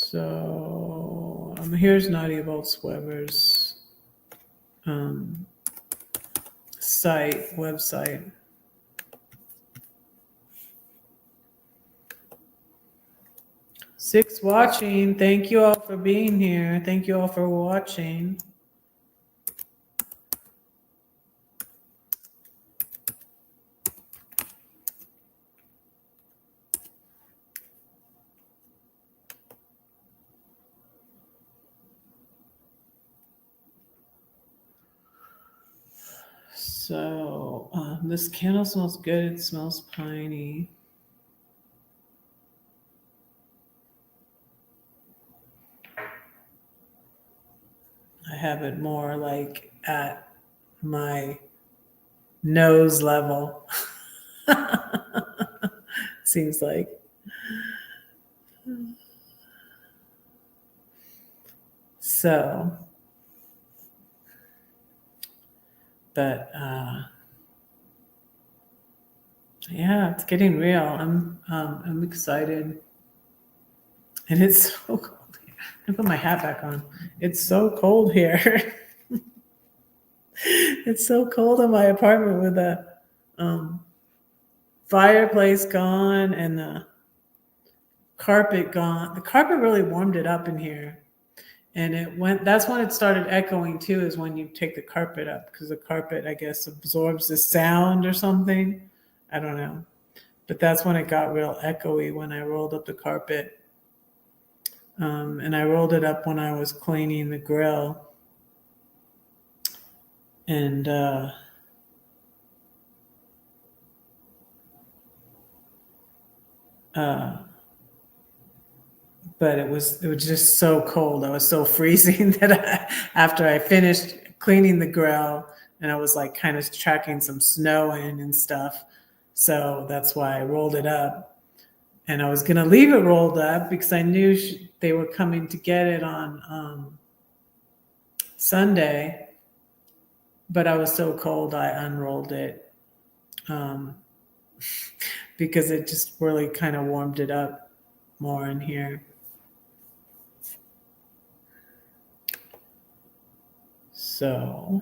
So here's Nadia Bolz-Weber's website. Six watching. Thank you all for being here. Thank you all for watching. So this candle smells good. It smells piney. I have it more like at my nose level. Seems like. So, but yeah, it's getting real. I'm excited, and it's so cold here. I put my hat back on. It's so cold here. It's so cold in my apartment with the fireplace gone and the carpet gone. The carpet really warmed it up in here. And it went, that's when it started echoing too, is when you take the carpet up, because the carpet, I guess, absorbs the sound or something. I don't know. But that's when it got real echoey when I rolled up the carpet. And I rolled it up when I was cleaning the grill. And but it was just so cold. I was so freezing that after I finished cleaning the grill, and I was like kind of tracking some snow in and stuff. So that's why I rolled it up. And I was going to leave it rolled up because I knew they were coming to get it on Sunday. But I was so cold, I unrolled it because it just really kind of warmed it up more in here. So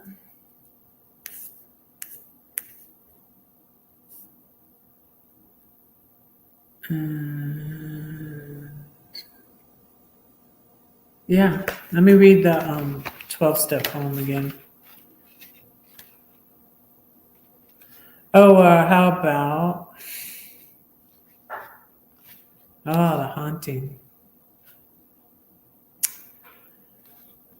yeah, let me read the 12-step poem again. Oh, how about the haunting.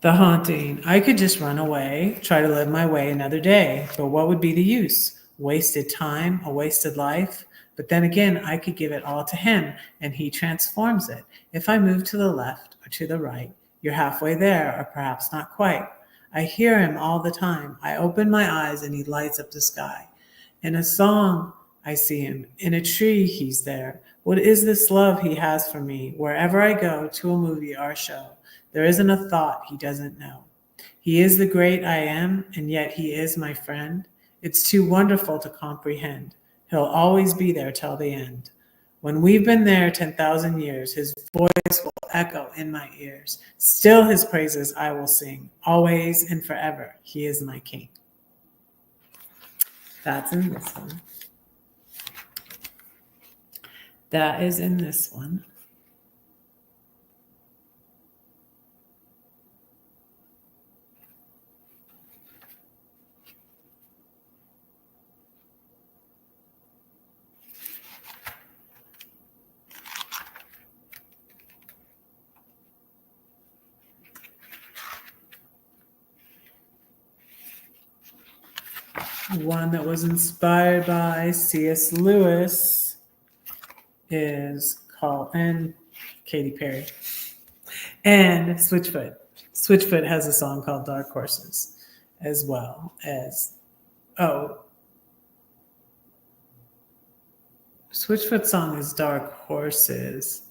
The haunting. I could just run away, try to live my way another day, but what would be the use? Wasted time, a wasted life. But then again, I could give it all to him, and he transforms it. If I move to the left or to the right, you're halfway there, or perhaps not quite. I hear him all the time. I open my eyes, and he lights up the sky. In a song, I see him. In a tree, he's there. What is this love he has for me? Wherever I go, to a movie or a show, there isn't a thought he doesn't know. He is the great I am, and yet he is my friend. It's too wonderful to comprehend. He'll always be there till the end. When we've been there 10,000 years, his voice will echo in my ears. Still his praises I will sing. Always and forever, he is my king. That's in this one. That is in this one. One that was inspired by C.S. Lewis is called, and Katy Perry, and Switchfoot. Switchfoot has a song called Dark Horses, as well as, Switchfoot's song is Dark Horses,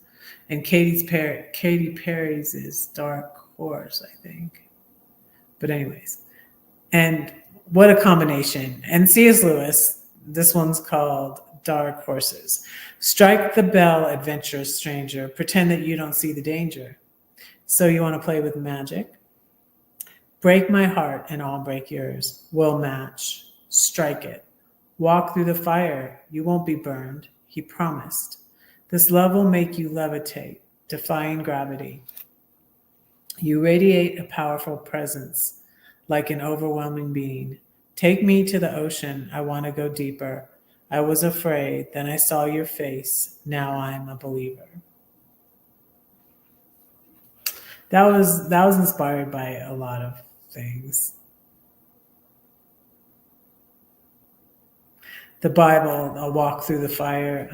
and Katy Perry's is Dark Horse, I think. But anyways, and what a combination. And C.S. Lewis, this one's called Dark Horses. Strike the bell, adventurous stranger. Pretend that you don't see the danger. So you want to play with magic? Break my heart and I'll break yours. We'll match. Strike it. Walk through the fire. You won't be burned. He promised. This love will make you levitate, defying gravity. You radiate a powerful presence, like an overwhelming being. Take me to the ocean. I want to go deeper. I was afraid. Then I saw your face. Now I'm a believer. That was inspired by a lot of things. The Bible, a walk through the fire.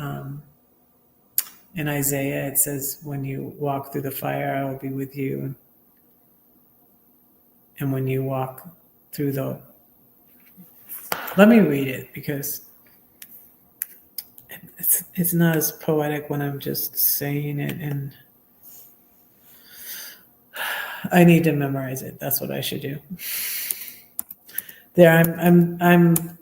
In Isaiah, it says, when you walk through the fire, I will be with you. And when you walk through let me read it because it's not as poetic when I'm just saying it, and I need to memorize it. That's what I should do. There, I'm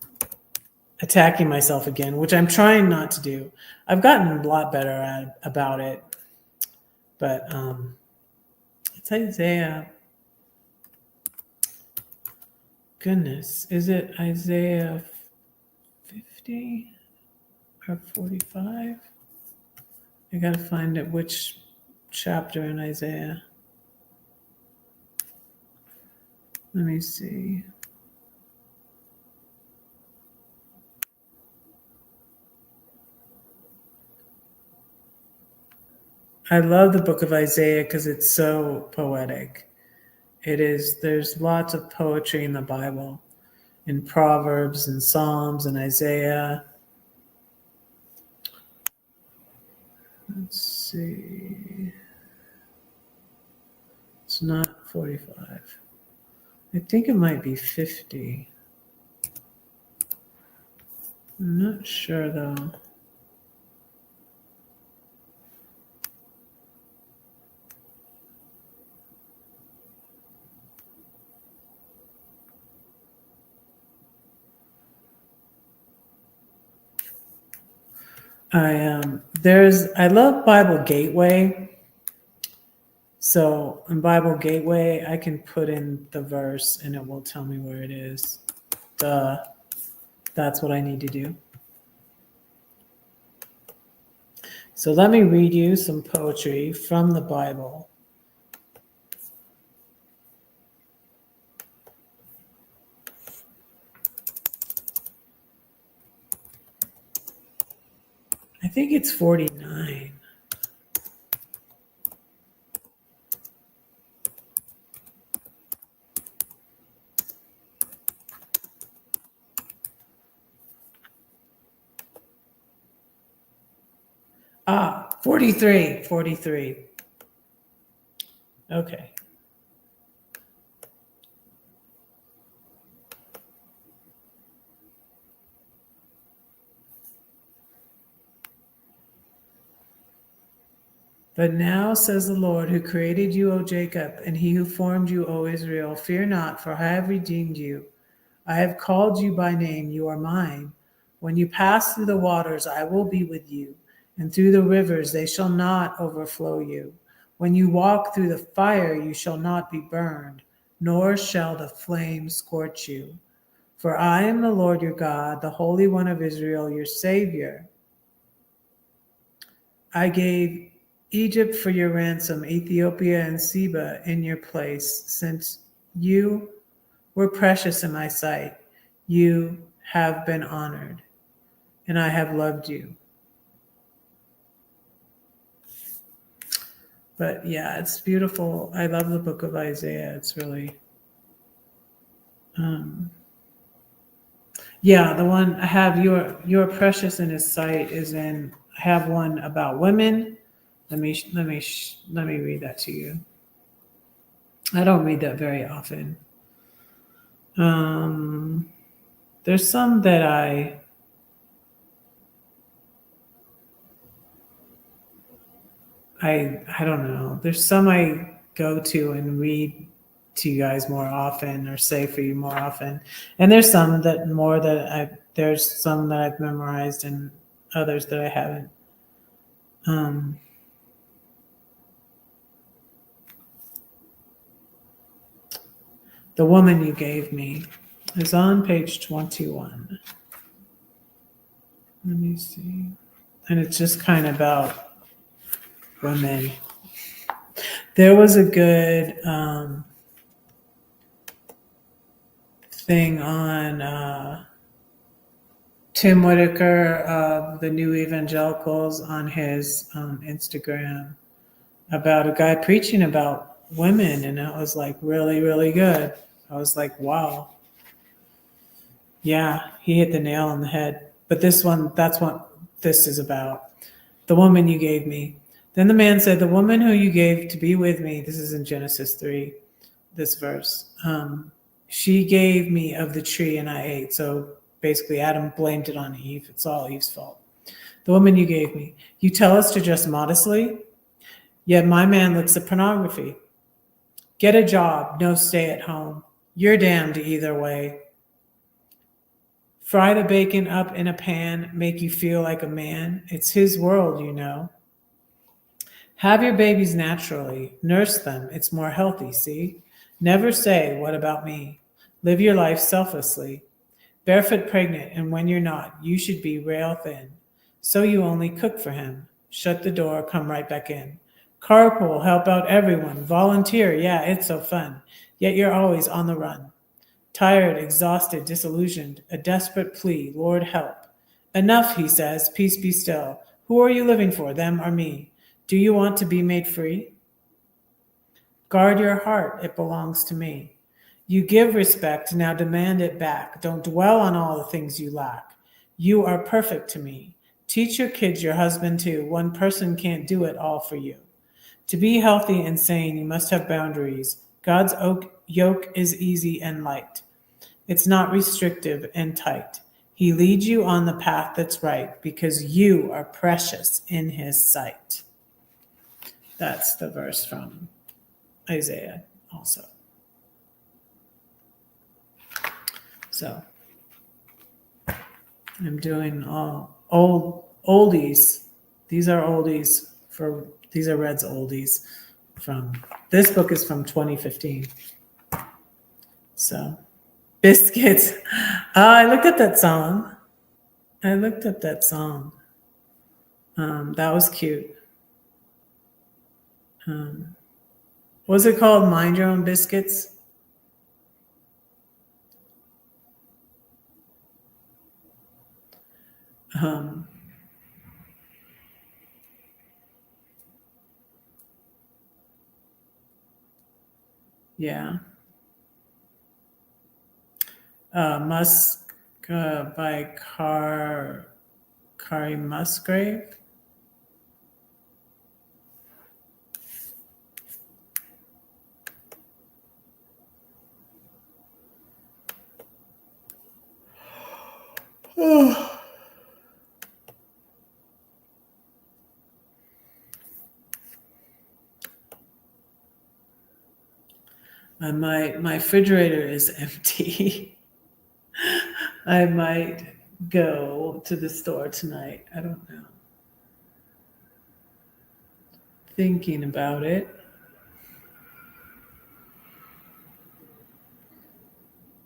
attacking myself again, which I'm trying not to do. I've gotten a lot better about it, but it's Isaiah. Goodness, is it Isaiah 50 or 45? I gotta find it. Which chapter in Isaiah? Let me see. I love the book of Isaiah because it's so poetic. It is. There's lots of poetry in the Bible, in Proverbs and Psalms and Isaiah. Let's see. It's not 45. I think it might be 50. I'm not sure though. I love Bible Gateway. So in Bible Gateway, I can put in the verse and it will tell me where it is. Duh. That's what I need to do. So let me read you some poetry from the Bible. I think it's 49. Ah, 43. 43. Okay. But now, says the Lord, who created you, O Jacob, and he who formed you, O Israel, fear not, for I have redeemed you. I have called you by name, you are mine. When you pass through the waters, I will be with you, and through the rivers, they shall not overflow you. When you walk through the fire, you shall not be burned, nor shall the flame scorch you. For I am the Lord your God, the Holy One of Israel, your Savior. I gave Egypt for your ransom, Ethiopia and Seba in your place, since you were precious in my sight. You have been honored, and I have loved you. But yeah, it's beautiful. I love the book of Isaiah. It's really, yeah, the one I have, you're precious in his sight, is in, I have one about women. Let me read that to you. I don't read that very often. There's some that I don't know. There's some I go to and read to you guys more often, or say for you more often. And there's some that there's some that I've memorized and others that I haven't. The woman you gave me is on page 21. Let me see. And it's just kind of about women. There was a good thing on Tim Whitaker of the New Evangelicals on his Instagram about a guy preaching about women, and it was like really, really good. I was like, wow. Yeah, he hit the nail on the head. But this one, that's what this is about. The woman you gave me. Then the man said, the woman who you gave to be with me, this is in Genesis 3, this verse. She gave me of the tree and I ate. So basically, Adam blamed it on Eve. It's all Eve's fault. The woman you gave me. You tell us to dress modestly, yet my man looks at pornography. Get a job, no stay at home. You're damned either way. Fry the bacon up in a pan, make you feel like a man. It's his world, you know. Have your babies naturally. Nurse them. It's more healthy, see? Never say, what about me? Live your life selflessly. Barefoot pregnant, and when you're not, you should be rail thin. So you only cook for him. Shut the door, come right back in. Carpool, help out everyone. Volunteer, yeah, it's so fun. Yet you're always on the run. Tired, exhausted, disillusioned, a desperate plea, Lord help. Enough, he says, peace be still. Who are you living for, them or me? Do you want to be made free? Guard your heart, it belongs to me. You give respect, now demand it back. Don't dwell on all the things you lack. You are perfect to me. Teach your kids, your husband too. One person can't do it all for you. To be healthy and sane, you must have boundaries. God's yoke is easy and light. It's not restrictive and tight. He leads you on the path that's right because you are precious in his sight. That's the verse from Isaiah also. So I'm doing all oldies. These are oldies these are Red's oldies from this book is from 2015. So Biscuits. I looked up that song. That was cute. What was it called? Mind Your Own Biscuits? Yeah. Musk by Kari Musgrave. My refrigerator is empty. I might go to the store tonight. I don't know. Thinking about it.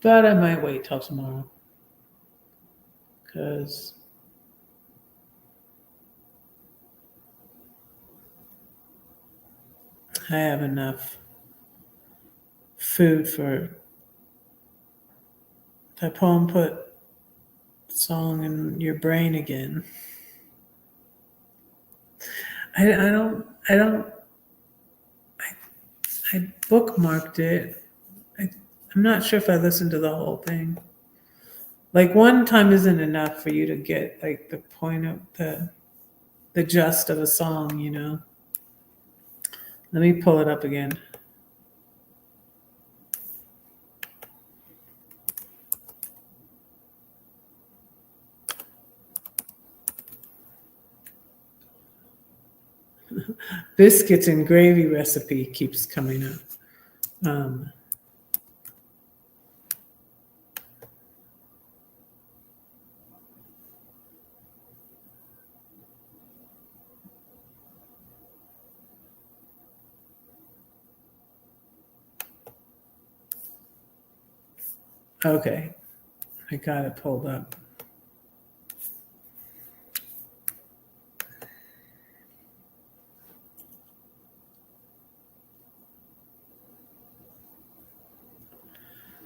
But I might wait till tomorrow. Because I have enough food for that poem put song in your brain again. I bookmarked it. I'm not sure if I listened to the whole thing. Like one time isn't enough for you to get like the point of the gist of a song, you know. Let me pull it up again. Biscuits and gravy recipe keeps coming up. Okay, I got it pulled up.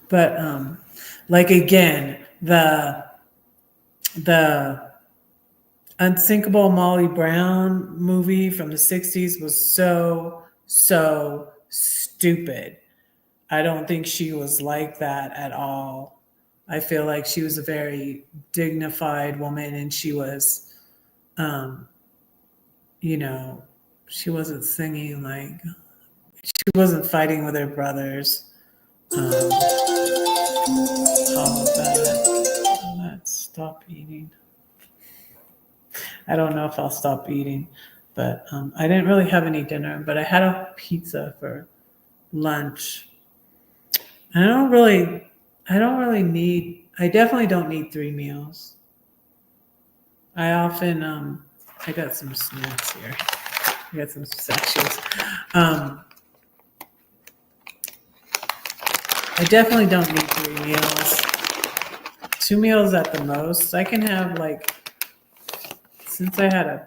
But like again, the Unsinkable Molly Brown movie from the 60s was so stupid. I don't think she was like that at all. I feel like she was a very dignified woman and she was, you know, she wasn't singing like, she wasn't fighting with her brothers. stop eating. I don't know if I'll stop eating, but I didn't really have any dinner, but I had a pizza for lunch. I definitely don't need 3 meals. I often, I got some snacks here. I got some pistachios. I definitely don't need 3 meals. 2 meals at the most. I can have since I had a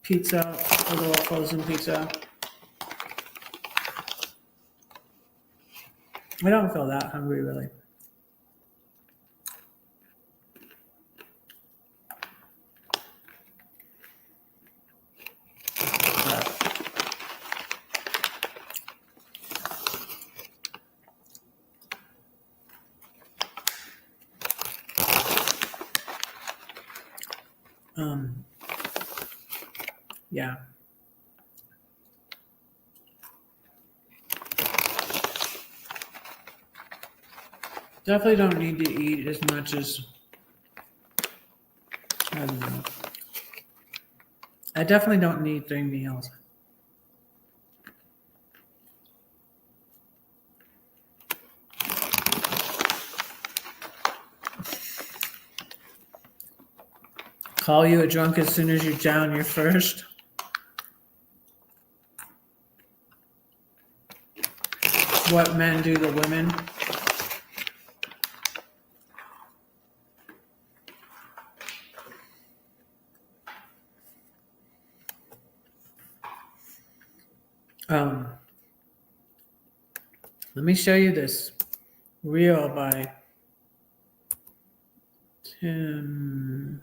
pizza, a little frozen pizza, I don't feel that hungry really. Yeah. Definitely don't need to eat as much as, I don't know. I definitely don't need 3 meals. Call you a drunk as soon as you down your first. What men do to women. Let me show you this reel by Timothy.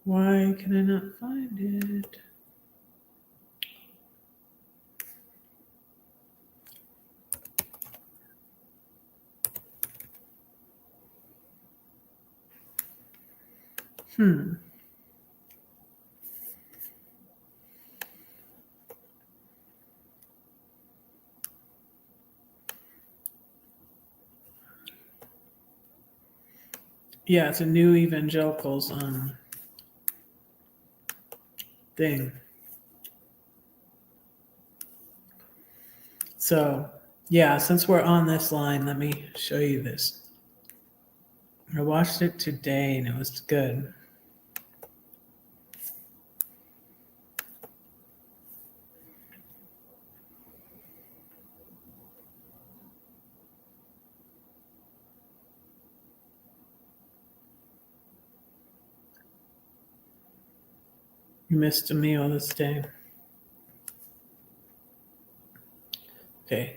Why can I not find it? Yeah, it's a New Evangelicals thing. So, yeah, since we're on this line, let me show you this. I watched it today and it was good. You missed a meal this day. Okay.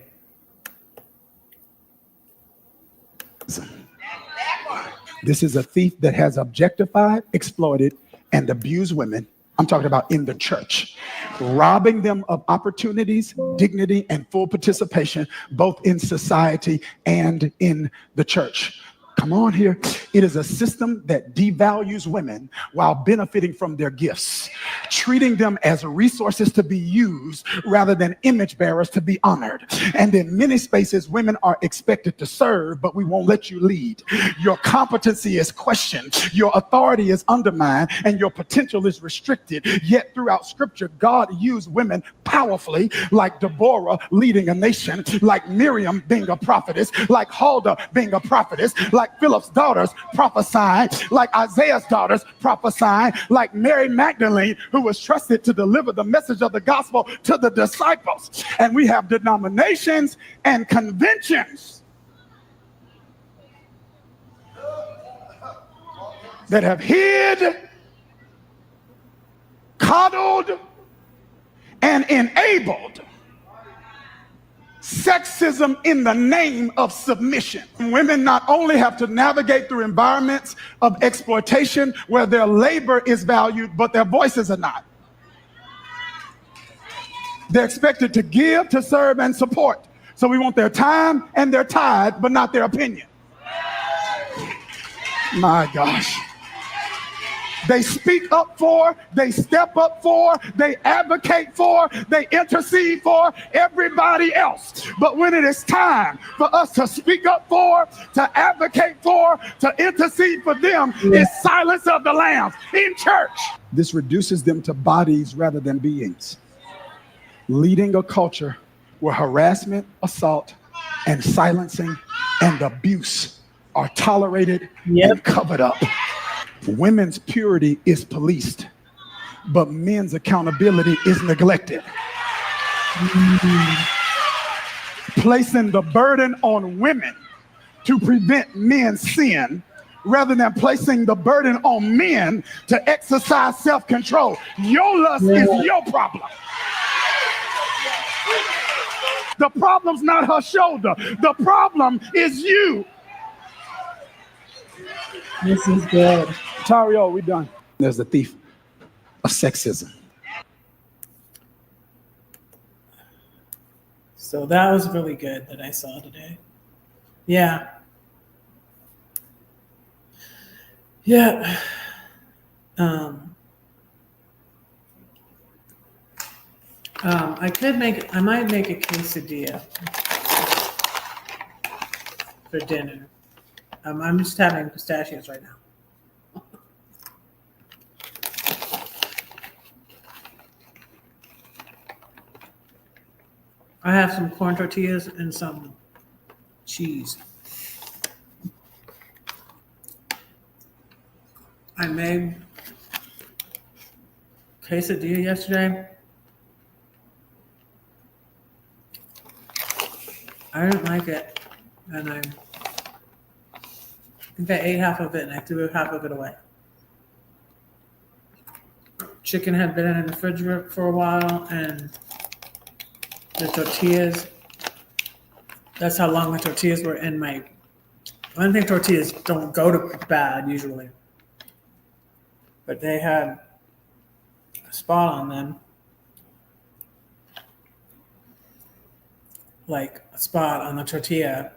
This is a thief that has objectified, exploited, and abused women. I'm talking about in the church, robbing them of opportunities, dignity, and full participation, both in society and in the church. Come on here. It is a system that devalues women while benefiting from their gifts, treating them as resources to be used rather than image bearers to be honored. And in many spaces, women are expected to serve, but we won't let you lead. Your competency is questioned, your authority is undermined, and your potential is restricted. Yet throughout scripture, God used women powerfully, like Deborah leading a nation, like Miriam being a prophetess, like Huldah being a prophetess, like Philip's daughters prophesying, like Isaiah's daughters prophesying, like Mary Magdalene, who was trusted to deliver the message of the gospel to the disciples. And we have denominations and conventions that have hid, coddled, and enabled Sexism in the name of submission. Women not only have to navigate through environments of exploitation where their labor is valued, but their voices are not. They're expected to give, to serve, and support. So we want their time and their tithe, but not their opinion. My gosh. They speak up for, they step up for, they advocate for, they intercede for everybody else. But when it is time for us to speak up for, to advocate for, to intercede for them, it's silence of the lambs in church. This reduces them to bodies rather than beings, leading a culture where harassment, assault, and silencing and abuse are tolerated and covered up. Women's purity is policed, but men's accountability is neglected. Placing the burden on women to prevent men's sin rather than placing the burden on men to exercise self-control. Your lust is your problem. The problem's not her shoulder. The problem is you. This is good. Tario, we done. There's the thief of sexism. So that was really good that I saw today. Yeah. Yeah. I might make a quesadilla for dinner. I'm just having pistachios right now. I have some corn tortillas and some cheese. I made quesadilla yesterday. I didn't like it, and I think I ate half of it and I threw half of it away. Chicken had been in the refrigerator for a while, and the tortillas, that's how long the tortillas were in my, I don't think tortillas don't go to bad usually, but they had a spot on them, like a spot on the tortilla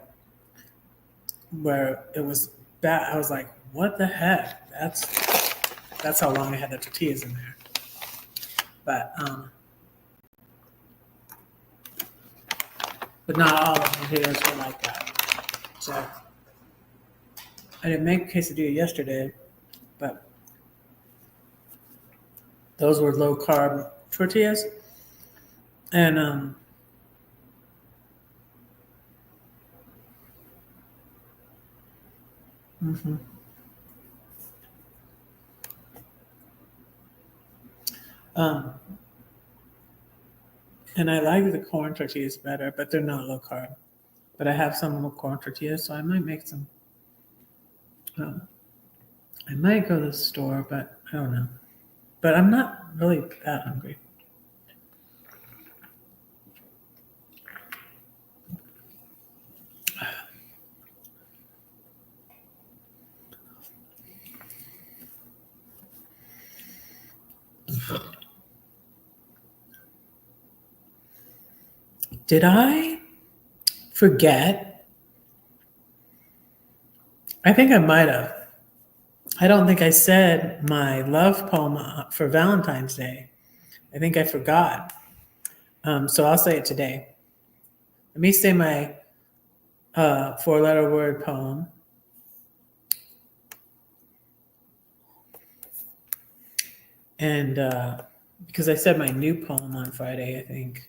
where it was bad. I was like, what the heck? That's how long I had the tortillas in there. But not all the tortillas were like that. So I didn't make quesadilla yesterday, but those were low carb tortillas. And and I like the corn tortillas better, but they're not low carb. But I have some low corn tortillas, so I might make some. I might go to the store, but I don't know. But I'm not really that hungry. Did I forget? I think I might have. I don't think I said my love poem for Valentine's Day. I think I forgot. So I'll say it today. Let me say my 4-letter word poem. And because I said my new poem on Friday, I think.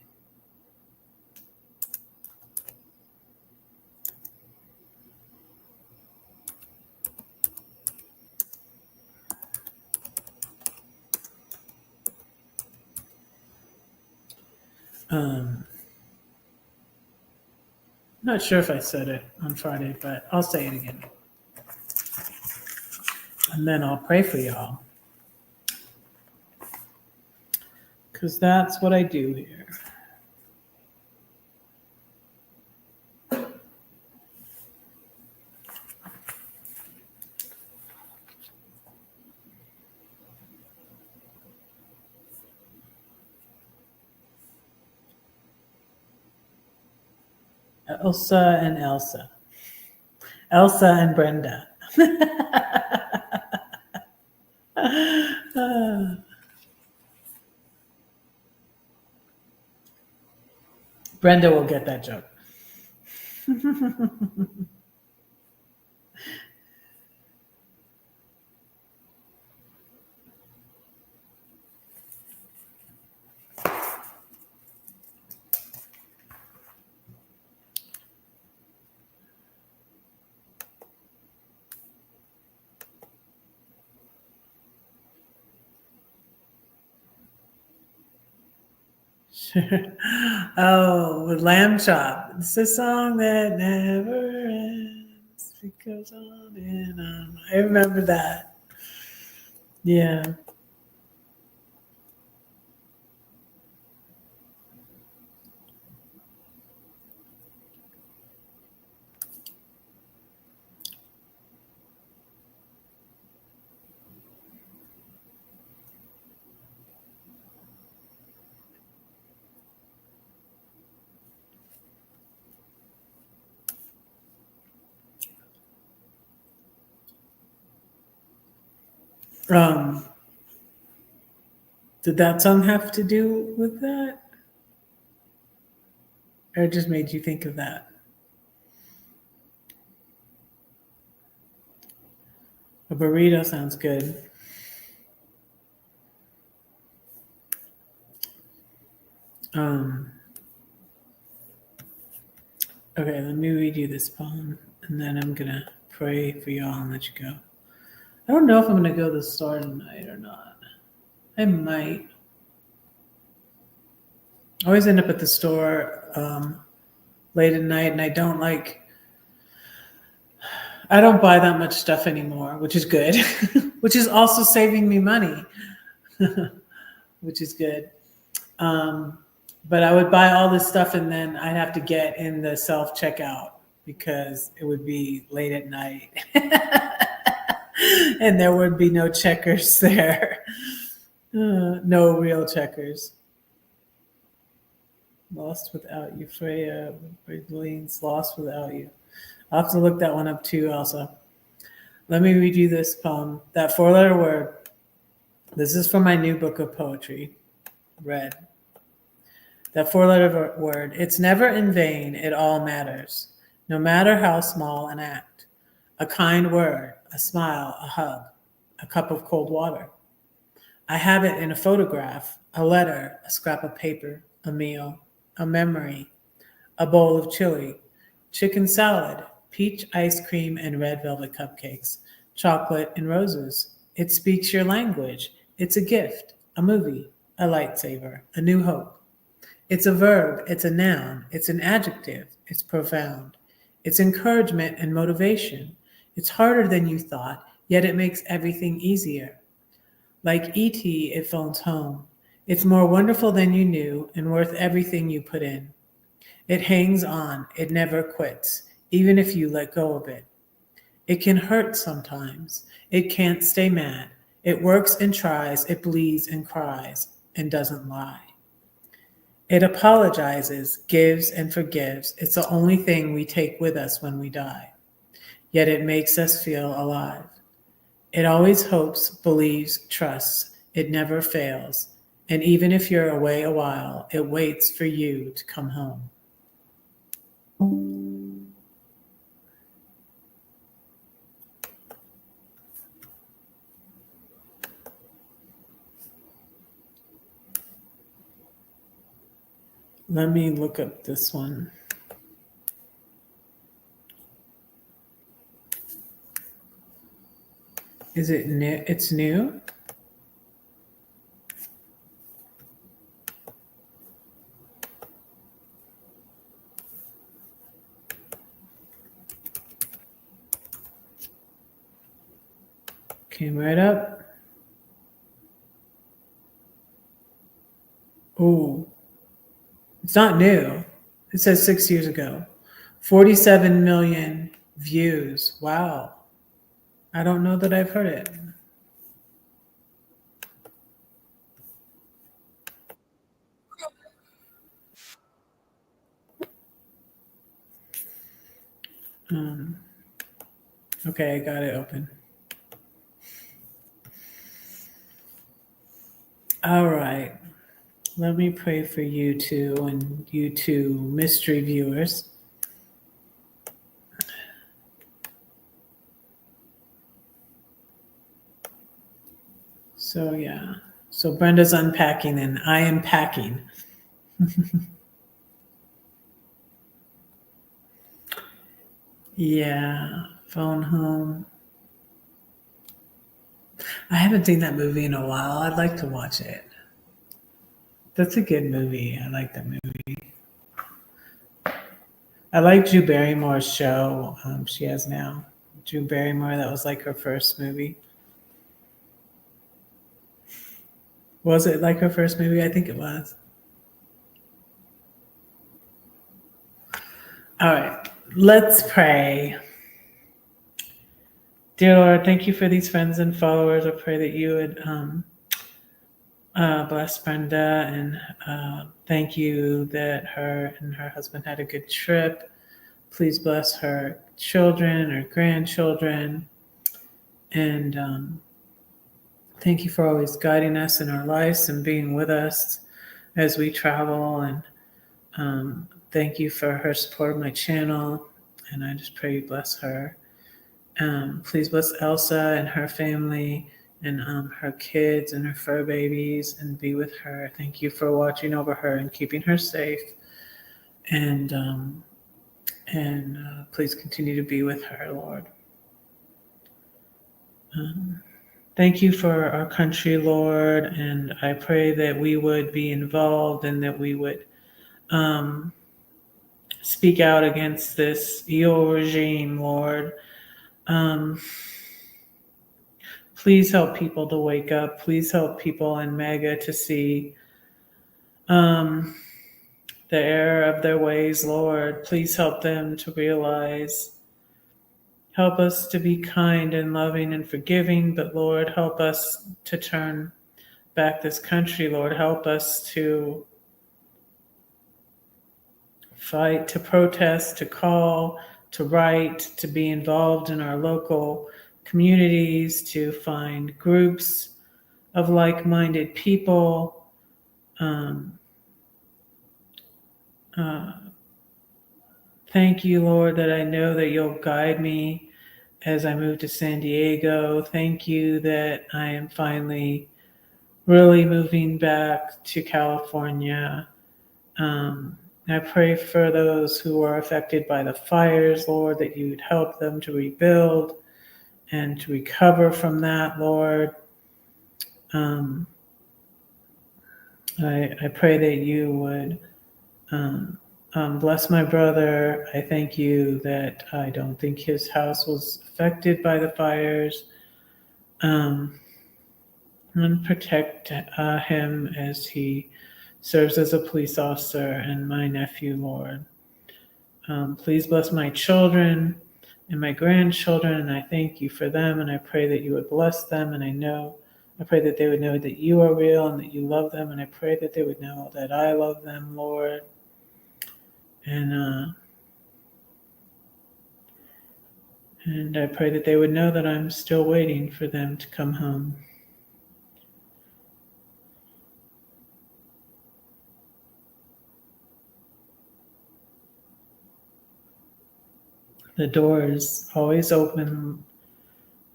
Not sure if I said it on Friday, but I'll say it again. And then I'll pray for y'all. Because that's what I do here. Elsa and Elsa. Elsa and Brenda. Brenda will get that joke. Oh, with Lamb Chop. It's a song that never ends. It goes on and on. I remember that. Yeah. Um, did that song have to do with that? Or it just made you think of that? A burrito sounds good. Um, okay, let me read you this poem and then I'm going to pray for y'all and let you go. I don't know if I'm going to go to the store tonight or not. I might. I always end up at the store late at night, and I don't buy that much stuff anymore, which is good, which is also saving me money, which is good. But I would buy all this stuff and then I'd have to get in the self-checkout because it would be late at night and there would be no checkers there. No real checkers. Lost Without You, Freya Berglin's Lost Without You. I'll have to look that one up too also. Let me read you this poem. That four-letter word. This is from my new book of poetry. Red. That four-letter word. It's never in vain, it all matters. No matter how small an act. A kind word, a smile, a hug, a cup of cold water. I have it in a photograph, a letter, a scrap of paper, a meal, a memory, a bowl of chili, chicken salad, peach ice cream and red velvet cupcakes, chocolate and roses. It speaks your language. It's a gift, a movie, a lightsaber, a new hope. It's a verb, it's a noun, it's an adjective, it's profound. It's encouragement and motivation. It's harder than you thought, yet it makes everything easier. Like E.T., it phones home. It's more wonderful than you knew and worth everything you put in. It hangs on, it never quits, even if you let go of it. It can hurt sometimes. It can't stay mad. It works and tries, it bleeds and cries, and doesn't lie. It apologizes, gives, and forgives. It's the only thing we take with us when we die. Yet it makes us feel alive. It always hopes, believes, trusts. It never fails. And even if you're away a while, it waits for you to come home. Let me look up this one. Is it new? It's new? Came right up. Oh, it's not new. It says 6 years ago. 47 million views. Wow. I don't know that I've heard it. Okay, I got it open. All right. Let me pray for you two and you two mystery viewers. So, yeah. So, Brenda's unpacking and I am packing. Yeah. Phone home. I haven't seen that movie in a while. I'd like to watch it. That's a good movie. I like that movie. I like Drew Barrymore's show she has now. Drew Barrymore, that was like her first movie. Was it like her first movie? I think it was. All right, let's pray. Dear Lord, thank you for these friends and followers. I pray that you would bless Brenda and thank you that her and her husband had a good trip. Please bless her children, her grandchildren, and thank you for always guiding us in our lives and being with us as we travel. And thank you for her support of my channel. And I just pray you bless her. Please bless Elsa and her family and her kids and her fur babies and be with her. Thank you for watching over her and keeping her safe. And please continue to be with her, Lord. Thank you for our country, Lord, and I pray that we would be involved and that we would speak out against this evil regime, Lord. Please help people to wake up. Please help people in MAGA to see the error of their ways, Lord. Please help them to realize. Help us to be kind and loving and forgiving, but Lord, help us to turn back this country. Lord, help us to fight, to protest, to call, to write, to be involved in our local communities, to find groups of like-minded people. Thank you, Lord, that I know that you'll guide me as I move to San Diego. Thank you that I am finally really moving back to California. I pray for those who are affected by the fires, Lord, that you would help them to rebuild and to recover from that, Lord. I pray that you would bless my brother. I thank you that I don't think his house was affected by the fires. And protect him as he serves as a police officer and my nephew, Lord. Please bless my children and my grandchildren, and I thank you for them, and I pray that you would bless them, and I pray that they would know that you are real and that you love them, and I pray that they would know that I love them, Lord. And I pray that they would know that I'm still waiting for them to come home. The door is always open,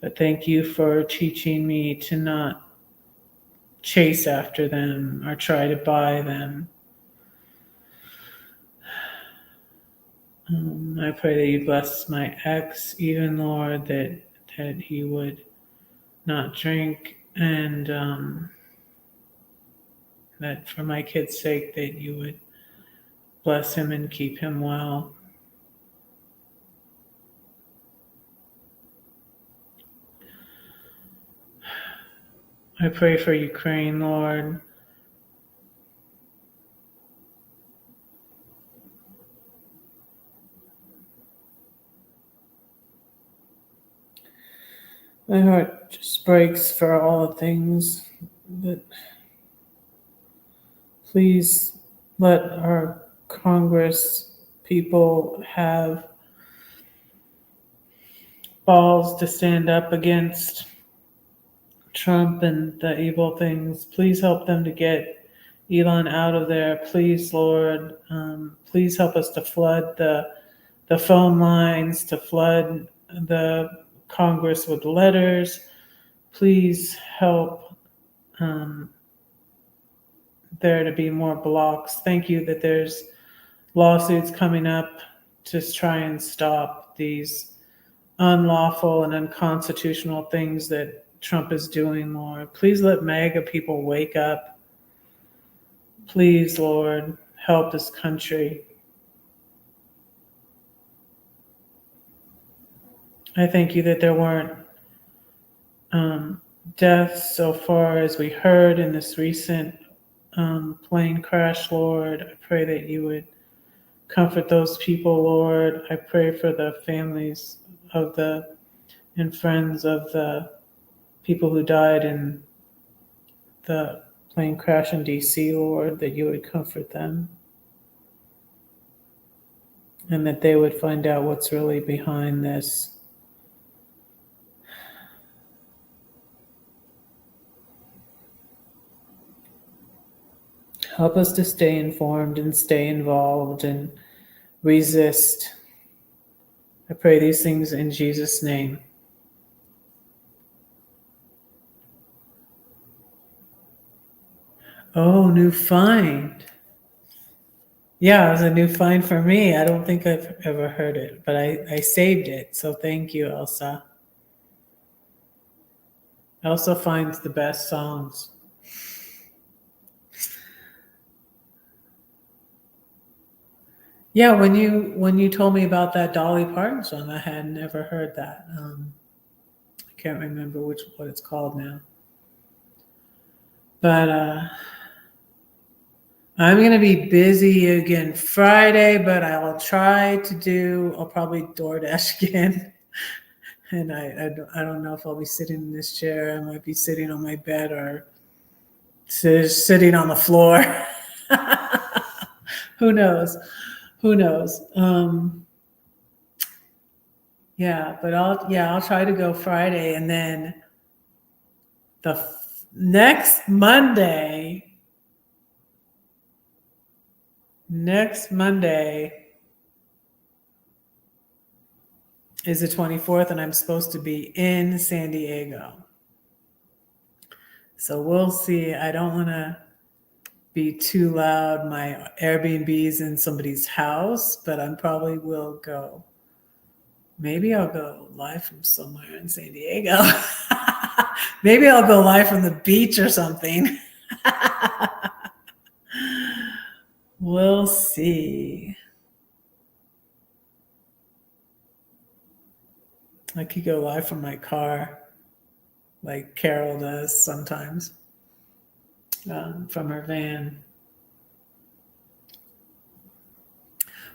but thank you for teaching me to not chase after them or try to buy them. I pray that you bless my ex, even Lord, that he would not drink, and that for my kid's sake, that you would bless him and keep him well. I pray for Ukraine, Lord. My heart just breaks for all the things that. Please let our Congress people have balls to stand up against Trump and the evil things. Please help them to get Elon out of there. Please, Lord, please help us to flood the phone lines, to flood the Congress with letters. Please help there to be more blocks. Thank you that there's lawsuits coming up to try and stop these unlawful and unconstitutional things that Trump is doing, Lord. Please let MAGA people wake up. Please, Lord, help this country. I thank you that there weren't deaths so far as we heard in this recent plane crash, Lord. I pray that you would comfort those people, Lord. I pray for the families of and friends of the people who died in the plane crash in DC, Lord, that you would comfort them and that they would find out what's really behind this. Help us to stay informed and stay involved and resist. I pray these things in Jesus' name. Oh, new find. Yeah, it was a new find for me. I don't think I've ever heard it, but I saved it. So thank you, Elsa. Elsa finds the best songs. Yeah, when you told me about that Dolly Parton song, I had never heard that. I can't remember what it's called now. But I'm going to be busy again Friday, but I'll probably DoorDash again. And I don't know if I'll be sitting in this chair. I might be sitting on my bed or sitting on the floor. Who knows? Yeah, but I'll try to go Friday, and then the next Monday is the 24th, and I'm supposed to be in San Diego. So we'll see. I don't want to be too loud. My Airbnb's in somebody's house, but I probably will go. Maybe I'll go live from somewhere in San Diego. Maybe I'll go live from the beach or something. We'll see. I could go live from my car, like Carol does sometimes, from her van.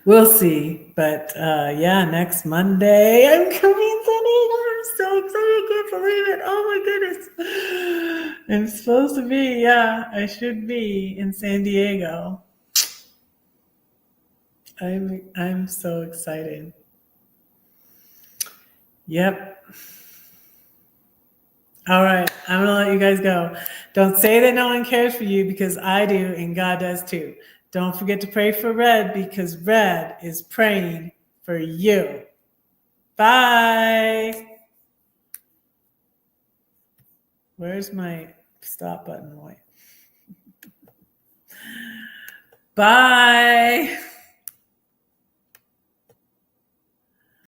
We'll see. But next Monday, I'm coming to San Diego. I'm so excited. I can't believe it. Oh my goodness. I'm supposed to be, I should be in San Diego. I'm so excited. Yep. All right. I'm going to let you guys go. Don't say that no one cares for you, because I do, and God does too. Don't forget to pray for Red, because Red is praying for you. Bye. Where's my stop button? Bye.